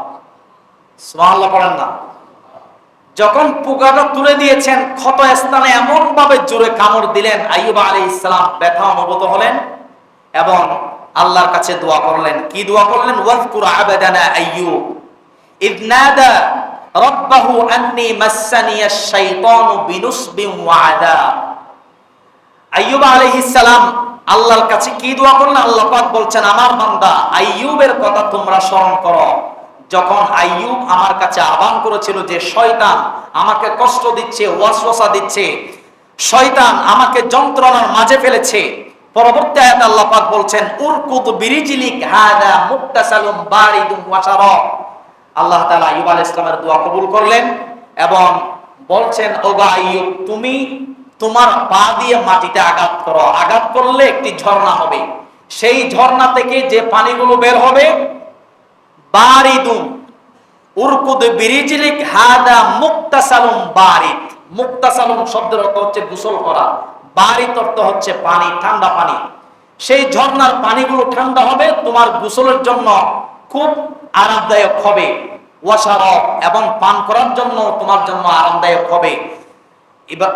সুবহানাল্লাহ পড়েন না? যখন পোকাটা তুলে দিয়েছেন, ক্ষত স্থানে এমন ভাবে জোরে কামড় দিলেন, আইয়ুব আলাইহিস সালাম ব্যথা অনুভূত হলেন এবং আল্লাহর কাছে দোয়া করলেন। কি দোয়া করলেন? ওয়াজকুর আবাদানা আইয়ুব ইয নাদা রাব্বাহু আন্নী মাসসানিয়াশ শাইতানু বিনুসবিন ওয়া আযাব। আইয়ুব আলাইহিস সালাম আল্লাহর কাছে কি দোয়া করলেন? আল্লাহ পাক বলছেন, আমার বান্দা আইয়ুবের কথা তোমরা স্মরণ করো। যখন আইয়ুব আমার কাছে আহ্বান করেছিল যে শয়তান আমাকে কষ্ট দিচ্ছে, ওয়াসওয়াসা দিচ্ছে, শয়তান আমাকে যন্ত্রণার মাঝে ফেলেছে, পরবর্তী আয়াতে আল্লাহ পাক বলছেন, উরকুদ বিরিজলিক হাদা মুক্তাসালুম বারিদুম ওয়া শারাব। আল্লাহ তাআলা আইয়ুব আলাইহিস সালামের দোয়া কবুল করলেন এবং বলছেন, ওগো আইয়ুব, তুমি তোমার পা দিয়ে মাটিতে আঘাত করো, আঘাত করলে একটি ঝর্ণা হবে, সেই ঝর্ণা থেকে যে পানিগুলো বের হবে, বারিদুম, উরকুদ বিরিজলিক হাদা মুক্তাসালুম বারিদ। মুক্তাসালুম শব্দের অর্থ হচ্ছে গোসল করা, বারিদ অর্থ হচ্ছে পানি, ঠান্ডা পানি। সেই ঝর্ণার পানিগুলো ঠান্ডা হবে, তোমার গোসলের জন্য খুব আরামদায়ক হবে। ওয়াশারাব, এবং পান করার জন্য তোমার জন্য আরামদায়ক হবে। এবার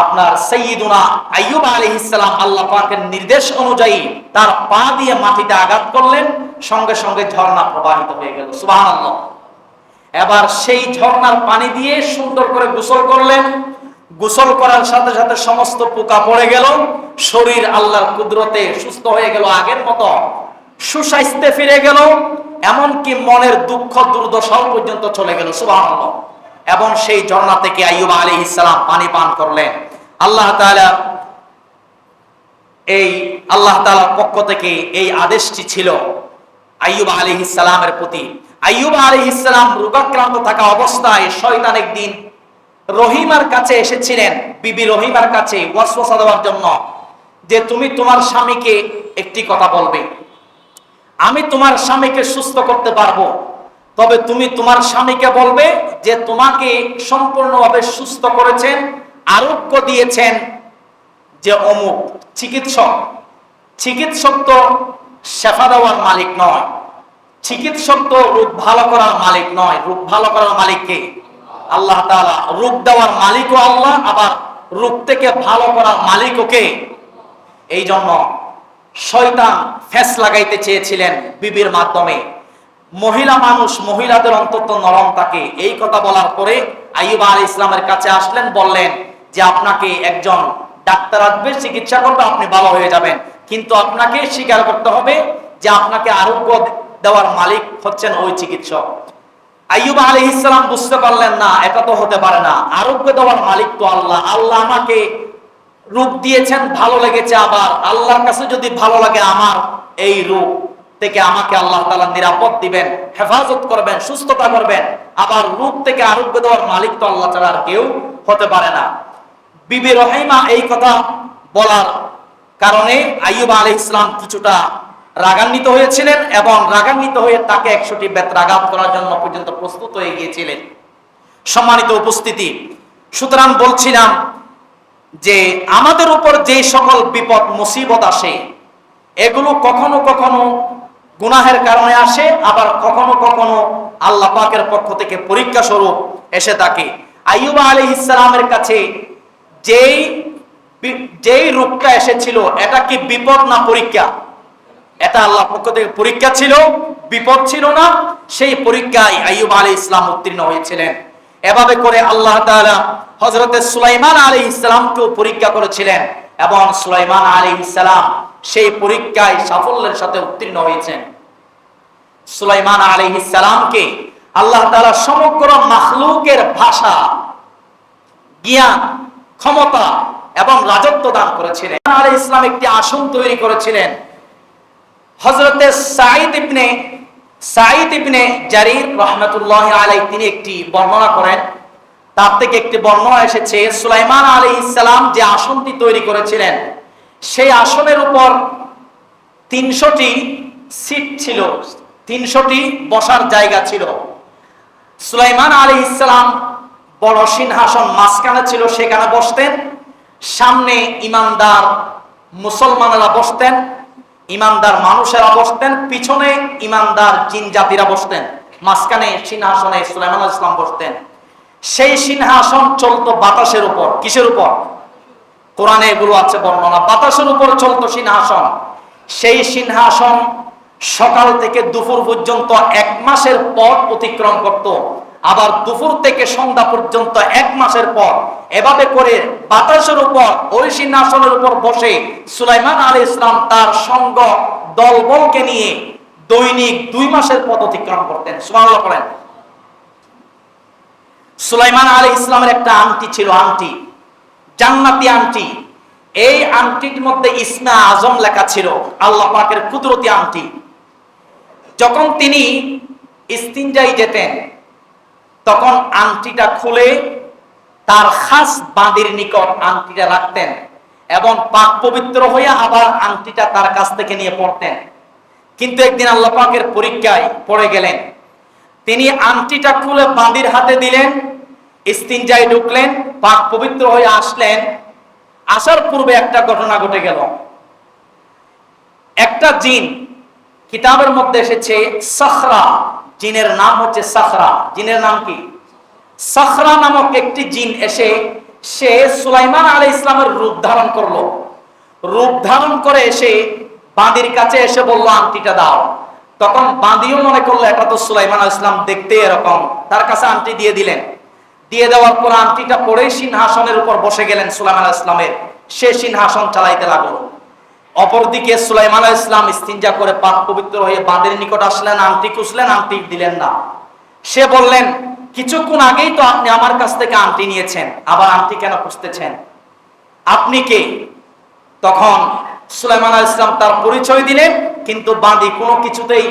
আপনার সাইয়্যিদুনা আইয়ুব আলাইহিস সালাম আল্লাহ পাকের নির্দেশ অনুযায়ী তার পা দিয়ে মাটিতে আঘাত করলেন, সঙ্গে সঙ্গে ঝর্ণা প্রবাহিত হয়ে গেল। সুবহানাল্লাহ। এবার সেই ঝর্ণার পানি দিয়ে সুন্দর করে গোসল করলেন। গোসল করার সাথে সাথে সমস্ত পোকা পড়ে গেল, শরীর আল্লাহর কুদরতে সুস্থ হয়ে গেল, আগের মতো সুস্বাস্থ্যে ফিরে গেল, এমনকি মনের দুঃখ দুর্দশাও পর্যন্ত চলে গেল। সুবহানাল্লাহ। এবং সেই ঝর্ণা থেকে আইয়ুব আলাইহিস সালাম পানি পান করলেন। আল্লাহ তাআলার পক্ষ থেকে এই আদেশটি ছিল আইয়ুব আলাইহিস সালামের প্রতি। আইয়ুব আলাইহিস সালাম রোগাক্রান্ত থাকা অবস্থায় শয়তান একদিন রহিমার কাছে এসেছিলেন, বিবি রহিমার কাছে ওয়াসওয়াসা দেওয়ার জন্য, যে তুমি তোমার স্বামীকে একটি কথা বলবে, আমি তোমার স্বামীকে সুস্থ করতে পারবো, তবে তুমি তোমার স্বামীকে বলবে যে তোমাকে সম্পূর্ণভাবে সুস্থ করেছেন, আরোগ্য দিয়েছেন যে অমুক চিকিৎসক। চিকিৎসক তো শেফা দেওয়ার মালিক নয়, চিকিৎসক তো রোগ ভালো করার মালিক নয়। রোগ ভালো করার মালিক কে? আল্লাহ তাআলা। রোগ দেওয়ার মালিকও আল্লাহ, আবার রোগ থেকে ভালো করার মালিকও কে? এই জন্য শয়তান ফেস লাগাইতে চেয়েছিলেন বিবির মাধ্যমে। মহিলা মানুষ, মহিলাদের অন্তত নরম থাকে। এই কথা বলার পরে আইয়ুব আলাইহিস সালামের কাছে আসলেন, বললেন যে আপনাকে একজন ডাক্তার আসবে, চিকিৎসা করবে, আপনি ভালো হয়ে যাবেন, কিন্তু আপনাকে স্বীকার করতে হবে যে আপনাকে আরোগ্য দেওয়ার মালিক হচ্ছেন ওই চিকিৎসক। আইয়ুব আলাইহিস সালাম বুঝতে পারলেন না, এটা তো হতে পারে না, আরোগ্য দেওয়ার মালিক তো আল্লাহ। আল্লাহ আমাকে রোগ দিয়েছেন, ভালো লেগেছে, আবার আল্লাহর কাছে যদি ভালো লাগে আমার এই রোগ থেকে আমাকে আল্লাহ তাআলা নিরাপদ দিবেন, হেফাজত করবেন, সুস্থতা করবেন, আবার রোগ থেকে আরোগ্য দেওয়ার মালিক তো আল্লাহ ছাড়া আর কেউ হতে পারে না। বিবি রহিমা এই কথা বলার কারণে আইয়ুব আলাইহিস সালাম কিছুটা রাগান্বিত হয়েছিলেন এবং রাগান্বিত হয়ে তাকে 100টি বেত্রাঘাত করার জন্য পর্যন্ত প্রস্তুত হয়ে গিয়েছিলেন। সম্মানিত উপস্থিতি, সুতরাং বলছিলাম যে আমাদের উপর যে সকল বিপদ মুসিবত আসে, এগুলো কখনো কখনো গুনাহের কারণে আসে, আবার কখনো কখনো আল্লাহ পাকের পক্ষ থেকে পরীক্ষা স্বরূপ এসে থাকে। আইয়ুব আলাইহিস সালামের কাছে যেই রোগটা এসেছিল, এটা কি বিপদ না পরীক্ষা? এটা আল্লাহর পক্ষ থেকে পরীক্ষা ছিল, বিপদ ছিল না। সেই পরীক্ষায় আইয়ুব আলাইহিস সালাম উত্তীর্ণ হয়েছিলেন। এভাবে করে আল্লাহ তাআলা হযরত সুলাইমান আলাইহিস সালামকেও পরীক্ষা করেছিলেন এবং সুলাইমান আলাইহিস সালাম সেই পরীক্ষায় সাফল্যের সাথে উত্তীর্ণ হয়েছেন। সুলাইমান আলাইহিস সালামকে আল্লাহ তাআলা সমগ্র মাখলুকের ভাষা, জ্ঞান, ক্ষমতা এবং রাজত্ব দান করেছিলেন। আলাইহিস সালাম একটি আসন তৈরি করেছিলেন। হযরতে সাঈদ ইবনে জারির রাহমাতুল্লাহি আলাইহি তিনি একটি বর্ণনা করেন, তার থেকে একটি বর্ণনা এসেছে, সুলাইমান আলাইহিস সালাম যে আসনটি তৈরি করেছিলেন, সেই আসনের উপর 300টি সিট ছিল, 300টি বসার জায়গা ছিল। সুলাইমান আলাইহিস সালাম বড় সিংহাসন মাঝখানে ছিল, সেখানে বসতেন। সামনে ইমানদার মুসলমানেরা বসতেন, ইমানদার মানুষেরা বসতেন, পিছনে ইমানদার জিন জাতিরা বসতেন। মাঝখানে সিংহাসনে সুলাইমান আলাইহিস সালাম বসতেন। সেই সিংহাসন চলতো বাতাসের উপর। কিসের উপর? কোরআনে এগুলো আছে বর্ণনা। বাতাসের উপর চলতো সিংহাসন। সেই সিংহাসন সকাল থেকে দুপুর পর্যন্ত 1 মাসের পথ অতিক্রম করত, আবার দুপুর থেকে সন্ধ্যা পর্যন্ত 1 মাসের পথ। এভাবে করে বাতাসের উপর ওই সিংহাসনের উপর বসে সুলাইমান আলাইহিস সালাম তার সঙ্গ দলবলকে নিয়ে দৈনিক 2 মাসের পথ অতিক্রম করতেন। সুবহানাল্লাহ বলেন। সুলাইমান আলাইহিস সালামের একটা আংটি ছিল, আংটি, জান্নাতি আংটি। এই আংটির মধ্যে ইসমে আজম লেখা ছিল, আল্লাহ পাকের কুদরতি আংটি। যখন তিনি ইস্তিনজায় যেতেন তখন আংটিটা খুলে তার খাস বাঁদির নিকট আংটিটা রাখতেন এবং পাক পবিত্র হয়ে আবার আংটিটা তার কাছ থেকে নিয়ে পড়তেন। কিন্তু একদিন আল্লাহ পাকের পরীক্ষায় পড়ে গেলেন। তিনি আংটিটা খুলে বাঁদির হাতে দিলেন, ইস্তিনজায় ঢুকলেন, পাক পবিত্র হয়ে আসলেন। আসার পূর্বে একটা ঘটনা ঘটে গেল। একটা জিন, কিতাবের মধ্যে এসেছে সাখরা, জিনের নাম হচ্ছে সাখরা। জিনের নাম কি? সাখরা নামক একটি জিন এসে সে সুলাইমান আলাইহিস সালামের রূপ ধারণ করলো। রূপ ধারণ করে এসে বাঁদির কাছে এসে বলল, আংটিটা দাও। তখন বাঁদিও মনে করলো এটা তো সুলাইমান আলাইহিস সালাম, দেখতে এরকম, তার কাছে আংটি দিয়ে দিলেন। দিয়ে দেওয়ার পর আংটিটা পরে সিংহাসনের উপর বসে গেলেন সুলাইমান আলাইহিস সালামের। সে সিংহাসন চালাইতে লাগলো। অপরদিকে সুলাইমান আলাইহিস সালাম ইস্তিনজা করে পাক পবিত্র হয়ে বাঁদের নিকট আসলেন, আংটি খুঁজলেন, আংটি দিলেন না। সে বললেন, কিছুক্ষণ আগেই তো আপনি আমার কাছ থেকে আংটি নিয়েছেন, আবার আংটি কেন খুঁজতেছেন? আপনি কে? তখন সুলাইমান আলাইহিস সালাম তার পরিচয় দিলেন, কিন্তু বাঁদি কোনো কিছুতেই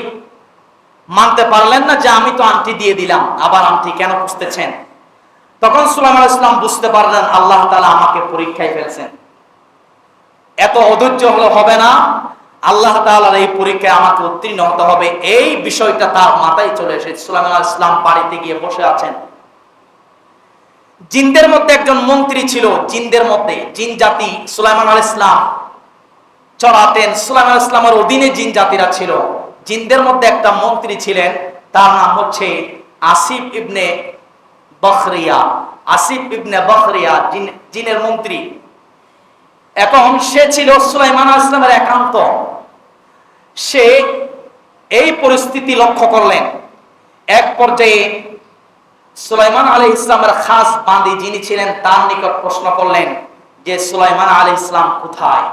মানতে পারলেন না যে আমি তো আংটি দিয়ে দিলাম, আবার আংটি কেন খুঁজতেছেন? তখন সুলাইমান আলাইহিস সালাম বুঝতে পারলেন আল্লাহ তাআলা আমাকে পরীক্ষায় ফেলছেন, এত অধৈর্য হলে হবে না, আল্লাহ তাআলার এই পরীক্ষায় আমাকে উত্তীর্ণ হতে হবে। এই বিষয়টা তার মাথায় চলে এসেছে। সুলাইমান আলাইহিস সালাম বাড়িতে গিয়ে বসে আছেন। জিনদের মধ্যে একজন মন্ত্রী ছিল, জিনদের মধ্যে, জিন জাতি সুলাইমান আলাইহিস সালাম চড়াতেন। সুলাইমান আলাইহিস সালামের অধীনে জিন জাতিরা ছিল। জিনদের মধ্যে একটা মন্ত্রী ছিলেন, তার নাম হচ্ছে আসিফ ইবনে বখরিয়া। আসিফ ইবনে বখরিয়া জিনের মন্ত্রী। এখন সে ছিল সুলাইমান আলাইহিস সালামের একান্ত। সে এই পরিস্থিতি লক্ষ্য করলেন। এক পর্যায়ে সুলাইমান আলাইহিস সালামের খাস বাঁদি যিনি ছিলেন তার নিকট প্রশ্ন করলেন যে সুলাইমান আলাইহিস সালাম কোথায়?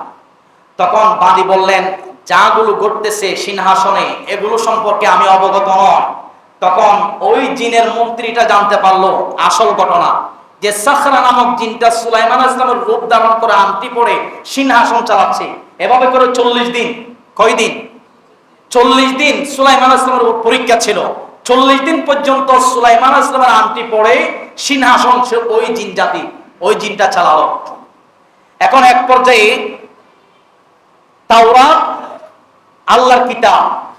তখন বাঁদি বললেন, যাগুলো ঘটতেছে সিংহাসনে এগুলো সম্পর্কে আমি অবগত নয়। তখন ওই জিনের মন্ত্রীটা জানতে পারলো আসল ঘটনা, যে সাখরা নামক জিনটা সুলাইমান আলাইহিস সালামের রূপ ধারণ করে আংটি পরে সিংহাসন চালাচ্ছে। এভাবে করে 40 দিন, কয়দিন? 40 দিন সুলাইমান আলাইহিস সালামের পরীক্ষা ছিল। 40 দিন পর্যন্ত সুলাইমান আলাইহিস সালামের আংটি পরে সিংহাসন ওই জিন জাতি, ওই জিনটা চালালো। এখন এক পর্যায়ে তাওরাত,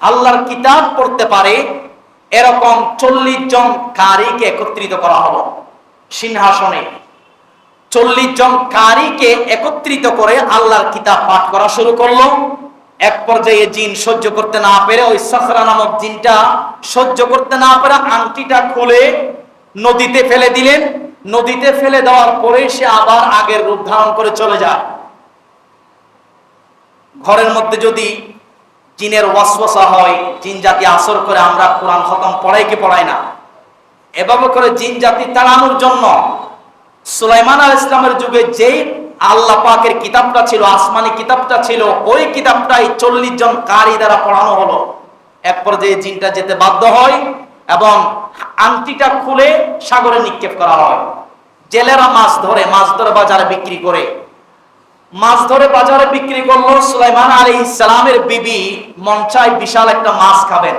আল্লাহর কিতাব পড়তে পারে এরকম 40 জন কারীকে একত্রিত করা হলো সিংহাসনে। 40 জন কারীকে একত্রিত করে আল্লাহর কিতাব পাঠ করা শুরু করলো। এক পর্যায়ে জিন সহ্য করতে না পেরে, ওই সাখরা নামক জিনটা সহ্য করতে না পেরে আংটিটা খুলে নদীতে ফেলে দিলেন। নদীতে ফেলে দেওয়ার পরে সে আবার আগের রূপ ধারণ করে চলে যায়। ঘরের মধ্যে যদি জিনের ওয়াসওয়াসা হয়, জিন জাতি আসর করে, আমরা কোরআন খতম পড়াই কি পড়াই না, এভাবে করে জিন জাতি তাড়ানোর জন্য সুলাইমান আলাইহিস সালামের যুগে যেই আল্লাহ পাকের কিতাবটা ছিল, আসমানি কিতাবটা ছিল, ওই কিতাবটাই 40 জন কারি দ্বারা পড়ানো হলো। এক পর্যায়ে জিনটা যেতে বাধ্য হয় এবং আংটিটা খুলে সাগরে নিক্ষেপ করা হয়। জেলেরা মাছ ধরে বাজারে বিক্রি করে। মাছ ধরে বাজারে বিক্রি করলো। সুলাইমান আলাইহিস সালামের বিবি মন চায় বিশাল একটা মাছ খাবেন।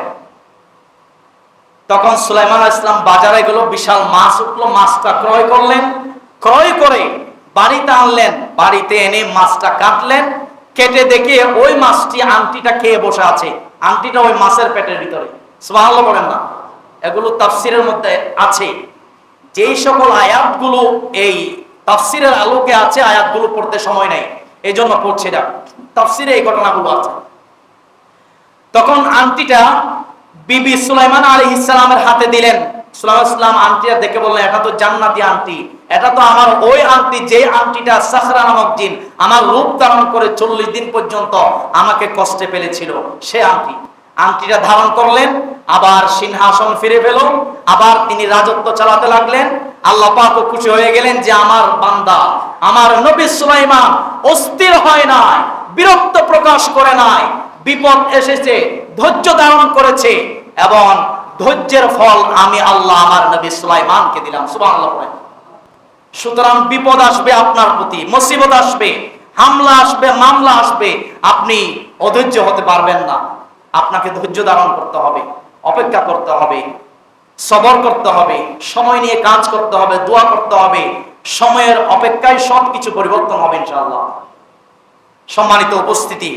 তখন সুলাইমান আলাইহিস সালাম বাজারে গেল, বিশাল মাছ উঠলো, মাছটা ক্রয় করলেন। ক্রয় করে বাড়িতে আনলেন। বাড়িতে এনে মাছটা কাটলেন। কেটে দেখে ওই মাছটি আংটিটা খেয়ে বসে আছে। আংটিটা ওই মাছের পেটের ভিতরে। সুবহানাল্লাহ বলেন না? এগুলো তাফসিরের মধ্যে আছে। যেই সকল আয়াতগুলো এই তাফসিরের আলোকে আছে, আয়াতগুলো পড়তে সময় নেই, এই জন্য পড়ছি না। তাফসিরে এই ঘটনাগুলো আছে। তখন আংটিটা বিবি সুলাইমান আলাইহিস সালামের হাতে দিলেন। সুলাইমান সালাম আংটিটা দেখে বললেন, এটা তো জান্নাতি আংটি, এটা তো আমার ওই আংটি যে আংটিটা সাখরা নামক জিন আমার রূপ ধারণ করে 40 দিন পর্যন্ত আমাকে কষ্টে ফেলেছিল, সে আংটি। আংটিটা ধারণ করলেন, আবার সিংহাসন ফিরে পেল, আবার তিনি রাজত্ব চালাতে লাগলেন। আল্লাহ পাকও খুশি হয়ে গেলেন যে আমার বান্দা, আমার নবী সুলাইমান অস্থির হয় নাই, বিরক্ত প্রকাশ করে নাই, বিপদ এসেছে ধৈর্য ধারণ করেছে, এবং ধৈর্যের ফল আমি আল্লাহ আমার নবী সুলাইমানকে দিলাম। সুবহানাল্লাহ। সুতরাং বিপদ আসবে আপনার প্রতি, মুসিবত আসবে, হামলা আসবে, মামলা আসবে, আপনি অধৈর্য হতে পারবেন না। আপনাকে ধৈর্য ধারণ করতে হবে, অপেক্ষা করতে হবে, সবর করতে হবে, সময় নিয়ে কাজ করতে হবে, দোয়া করতে হবে। সময়ের অপেক্ষায় সবকিছু পরিবর্তন হবে ইনশাআল্লাহ। সম্মানিত উপস্থিতি,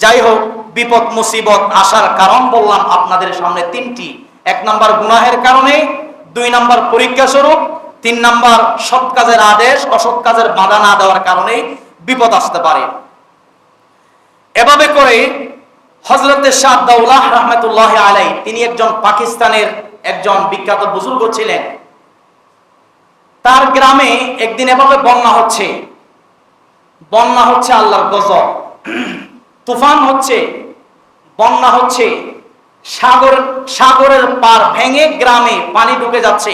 যাই হোক, বিপদ মুসিবত আসার কারণ বললাম আপনাদের সামনে তিনটি। 1 নাম্বার গুনাহের কারণে, 2 নাম্বার পরীক্ষা স্বরূপ, 3 নাম্বার সৎ কাজের আদেশ অসৎ কাজের বাধা না দেওয়ার কারণে বিপদ আসতে পারে। এভাবে করে হযরতে শাহ দাউলাহ রাহমাতুল্লাহ আলাইহি, তিনি একজন পাকিস্তানের একজন বিখ্যাত বুজুর্গ ছিলেন। তার গ্রামে একদিন এভাবে বন্যা হচ্ছে আল্লাহর গজব, তুফান হচ্ছে, বন্যা হচ্ছে, সাগরের পার ভেঙে গ্রামে পানি ঢুকে যাচ্ছে।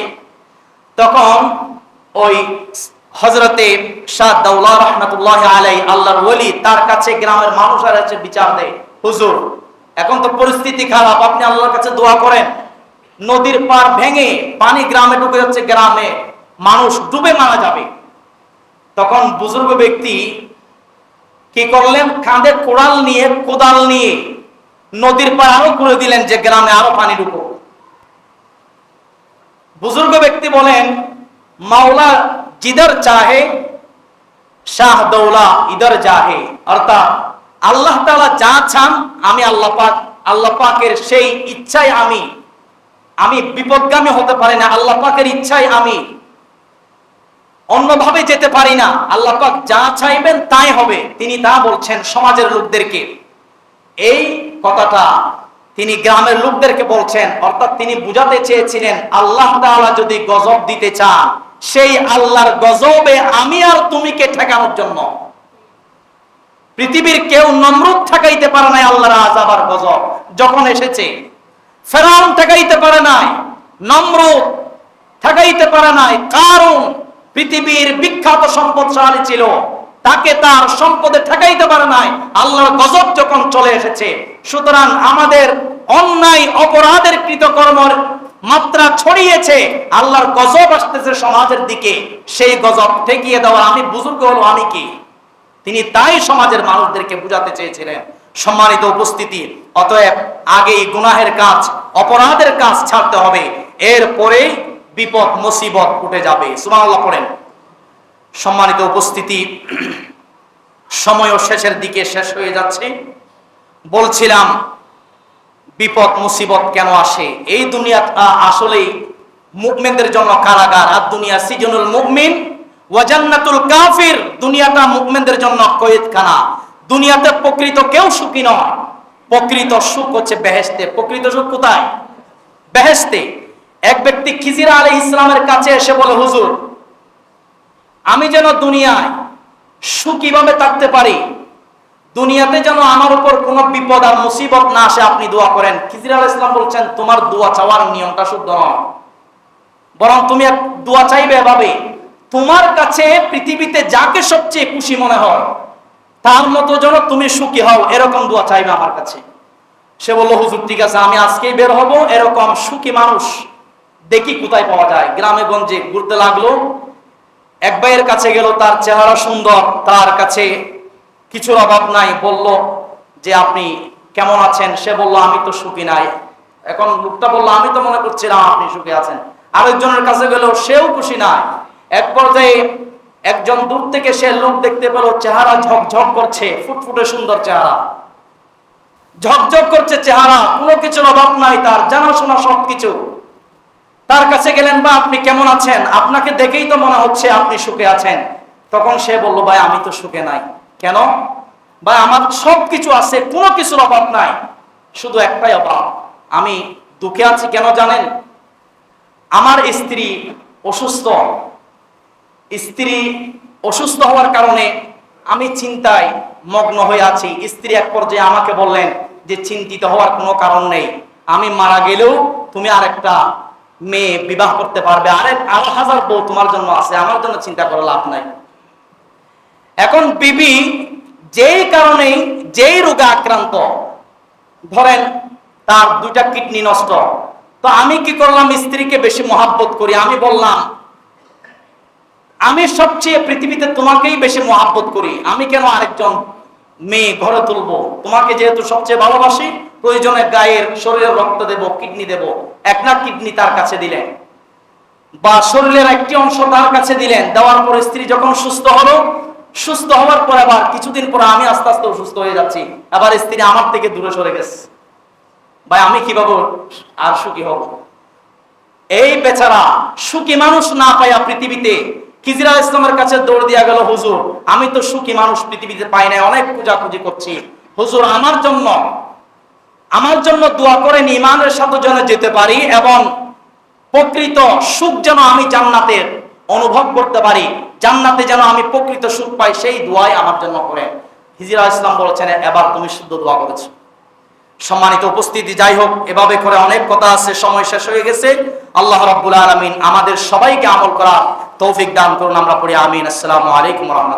তখন ওই হযরতে শাহ দাউলাহ রাহমাতুল্লাহ আলাইহি, আল্লাহর ওলি, তার কাছে গ্রামের মানুষরা এসে বিচার দেয়, হুজুর এখন তো পরিস্থিতি খারাপ, আপনি আল্লাহর কাছে দোয়া করেন, নদীর পার ভেঙে পানি গ্রামে ঢুকে যাচ্ছে, গ্রামে মানুষ ডুবে মারা যাবে। তখন বুজুর্গ ব্যক্তি কি করলেন, কাঁধে কোদাল নিয়ে নদীর পার আরো করে দিলেন যে গ্রামে আরো পানি ঢুকো। বুজুর্গ ব্যক্তি বলেন, মাওলা জিদর চাহে শাহ দৌলা ইদর জাহে, অর্থাৎ আল্লাহ তাআলা যা চান, আমি আল্লাহ পাকের সেই ইচ্ছায় আমি বিপদগামী হতে পারি না, আল্লাহ পাকের ইচ্ছায় আমি অন্যভাবে যেতে পারি না, আল্লাহ পাক যা চাইবেন তাই হবে। তিনি তা বলছেন সমাজের লোকদেরকে। এই কথাটা তিনি গ্রামের লোকদেরকে বলছেন, অর্থাৎ তিনি বুঝাতে চেয়েছিলেন আল্লাহ তাআলা যদি গজব দিতে চান, সেই আল্লাহর গজবে আমি আর তুমিকে ঠেকানোর জন্য। পৃথিবীর কেউ নমরুদ ঠেকাইতে পারে নাই আল্লাহর আযাব আর গজব যখন এসেছে। ফেরাউন ঠেকাইতে পারে নাই, নমরুদ ঠেকাইতে পারে নাই, কারুন পৃথিবীর বিখ্যাত সম্পদশালী ছিল, তাকে তার সম্পদে ঠেকাইতে পারে নাই আল্লাহর গজব যখন চলে এসেছে। সুতরাং আমাদের অন্যায় অপরাধের কৃতকর্মের মাত্রা ছড়িয়েছে, আল্লাহর গজব আসতেছে সমাজের দিকে, সেই গজব ঠেকিয়ে দেওয়ার আমি বুজুর্গ হলো আমি কি? তিনি তাই সমাজের মানুষদেরকে বুঝাতে চেয়েছিলেন। সম্মানিত উপস্থিতি, অতএব আগেই গুনাহের কাজ, অপরাধের কাজ ছাড়তে হবে, এরপরেই বিপদ মুসিবত উঠে যাবে। সুবহানাল্লাহ পড়েন। সম্মানিত উপস্থিতি, সময়ও শেষের দিকে, শেষ হয়ে যাচ্ছে। বলছিলাম বিপদ মুসিবত কেন আসে। এই দুনিয়াটা আসলেই মুমিনদের জন্য কারাগার, আর দুনিয়া সিজনুল মুমিন ওয়া জান্নাতুল কাফির, দুনিয়াটা মুমিনদের জন্য কয়েদখানা। দুনিয়াতে প্রকৃত কেউ সুখী নয়, প্রকৃত সুখ হচ্ছে বেহেশতে। প্রকৃত সুখ কোথায়? বেহেশতে। এক ব্যক্তি খিজির আলাইহিস সালামের কাছে এসে বলে, হুজুর আমি যেন দুনিয়ায় সুখীভাবে থাকতে পারি, দুনিয়াতে যেন আমার উপর কোনো বিপদ আর মুসিবত না আসে, আপনি দোয়া করেন। খিজির আলাইহিস সালাম বলছেন, তোমার দোয়া চাওয়ার নিয়মটা শুদ্ধ নয়, বরং তুমি এক দোয়া চাইবে এভাবে, তোমার কাছে পৃথিবীতে যাকে সবচেয়ে খুশি মনে হয় তার মতো যেন তুমি সুখী হও, এরকম দোয়া চাইবে আমার কাছে। সে বলল, হুজুর ঠিক আছে, আমি আজকেই বের হব, এরকম সুখী মানুষ দেখি কোথায় পাওয়া যায়। গ্রামে গঞ্জে ঘুরতে লাগলো, এক ভাইয়ের কাছে গেল, তার চেহারা সুন্দর, তার কাছে কিছুর অভাব নাই। বলল যে আপনি কেমন আছেন? সে বলল আমি তো সুখী নাই। এখন লোকটা বলল, আমি তো মনে করছিলাম আপনি সুখী আছেন। আরেকজনের কাছে গেল, সেও খুশি নাই। এক পর্যায়ে একজন দূর থেকে সে লোক দেখতে পেল, চেহারা ঝকঝক করছে, ফুটফুটে সুন্দর চেহারা। ঝকঝক করছে চেহারা, কোনো কিছুর অভাব নাই, তার জানাশোনা সবকিছু। তার কাছে গেলেন, বা আপনি কেমন আছেন, আপনাকে দেখেই তো মনে হচ্ছে আপনি সুখে আছেন। তখন সে বলল, ভাই আমি তো সুখে নাই। কেন? ভাই আমার সবকিছু আছে, কোনো কিছুর অভাব নাই, শুধু একটাই অভাব, আমি দুঃখে আছি। কেন জানেন? আমার স্ত্রী অসুস্থ। স্ত্রী অসুস্থ হওয়ার কারণে আমি চিন্তায় মগ্ন হয়ে আছি। স্ত্রী এক পর্যায়ে আমাকে বললেন যে চিন্তিত হওয়ার কোনো কারণ নেই, আমি মারা গেলেও তুমি আরেকটা মেয়ে বিবাহ করতে পারবে, আরো হাজার বউ তোমার জন্য আছে, আমার জন্য চিন্তা করে লাভ নাই। এখন বিবি যেই কারণেই, যেই রোগে আক্রান্ত, ধরেন তার 2টা কিডনি নষ্ট, তো আমি কি করলাম? স্ত্রীকে বেশি মহাব্বত করি, আমি বললাম আমি সবচেয়ে পৃথিবীতে তোমাকেই বেশি মহাব্বত করি, আমি কেন আরেকজন মেয়ে ঘরে তুলবো? তোমাকে যেহেতু সবচেয়ে ভালোবাসি, প্রয়োজনে গায়ের শরীরের রক্ত দেব, কিডনি দেব। একটা কিডনি তার কাছে দিলেন, বা শরীরের একটি অংশ তার কাছে দিলেন। দেওয়ার পর স্ত্রী যখন সুস্থ হলো, সুস্থ হওয়ার পর আবার কিছুদিন পর আমি আস্তে আস্তে অসুস্থ হয়ে যাচ্ছি, আবার স্ত্রী আমার থেকে দূরে সরে গেছে। ভাই আমি কিভাবে আর সুখী হব? এই বেচারা সুখী মানুষ না পাইয়া পৃথিবীতে খিজির ইসলামের কাছে দৌড় দিয়া গেল, হুজুর আমি তো সুখী মানুষ পৃথিবীতে পাই নাই, অনেক খোঁজাখুঁজি করছি, হুজুর আমার জন্য দোয়া করেন, ঈমানের সাথে যেন যেতে পারি এবং প্রকৃত সুখ যেন আমি জান্নাতের অনুভব করতে পারি, জান্নাতে যেন আমি প্রকৃত সুখ পাই, সেই দোয়াই আমার জন্য করেন। খিজির ইসলাম বলেছেন, এবার তুমি শুদ্ধ দোয়া করেছো। সম্মানিত উপস্থিতি, যাই হোক, এভাবে করে অনেক কথা আছে, সময় শেষ হয়ে গেছে। আল্লাহ রাব্বুল আলামিন আমাদের সবাইকে আমল করার তৌফিক দান করুন। আমরা পড়ি আমিন। আসসালামু আলাইকুম ওয়া রাহমাতুল্লাহ।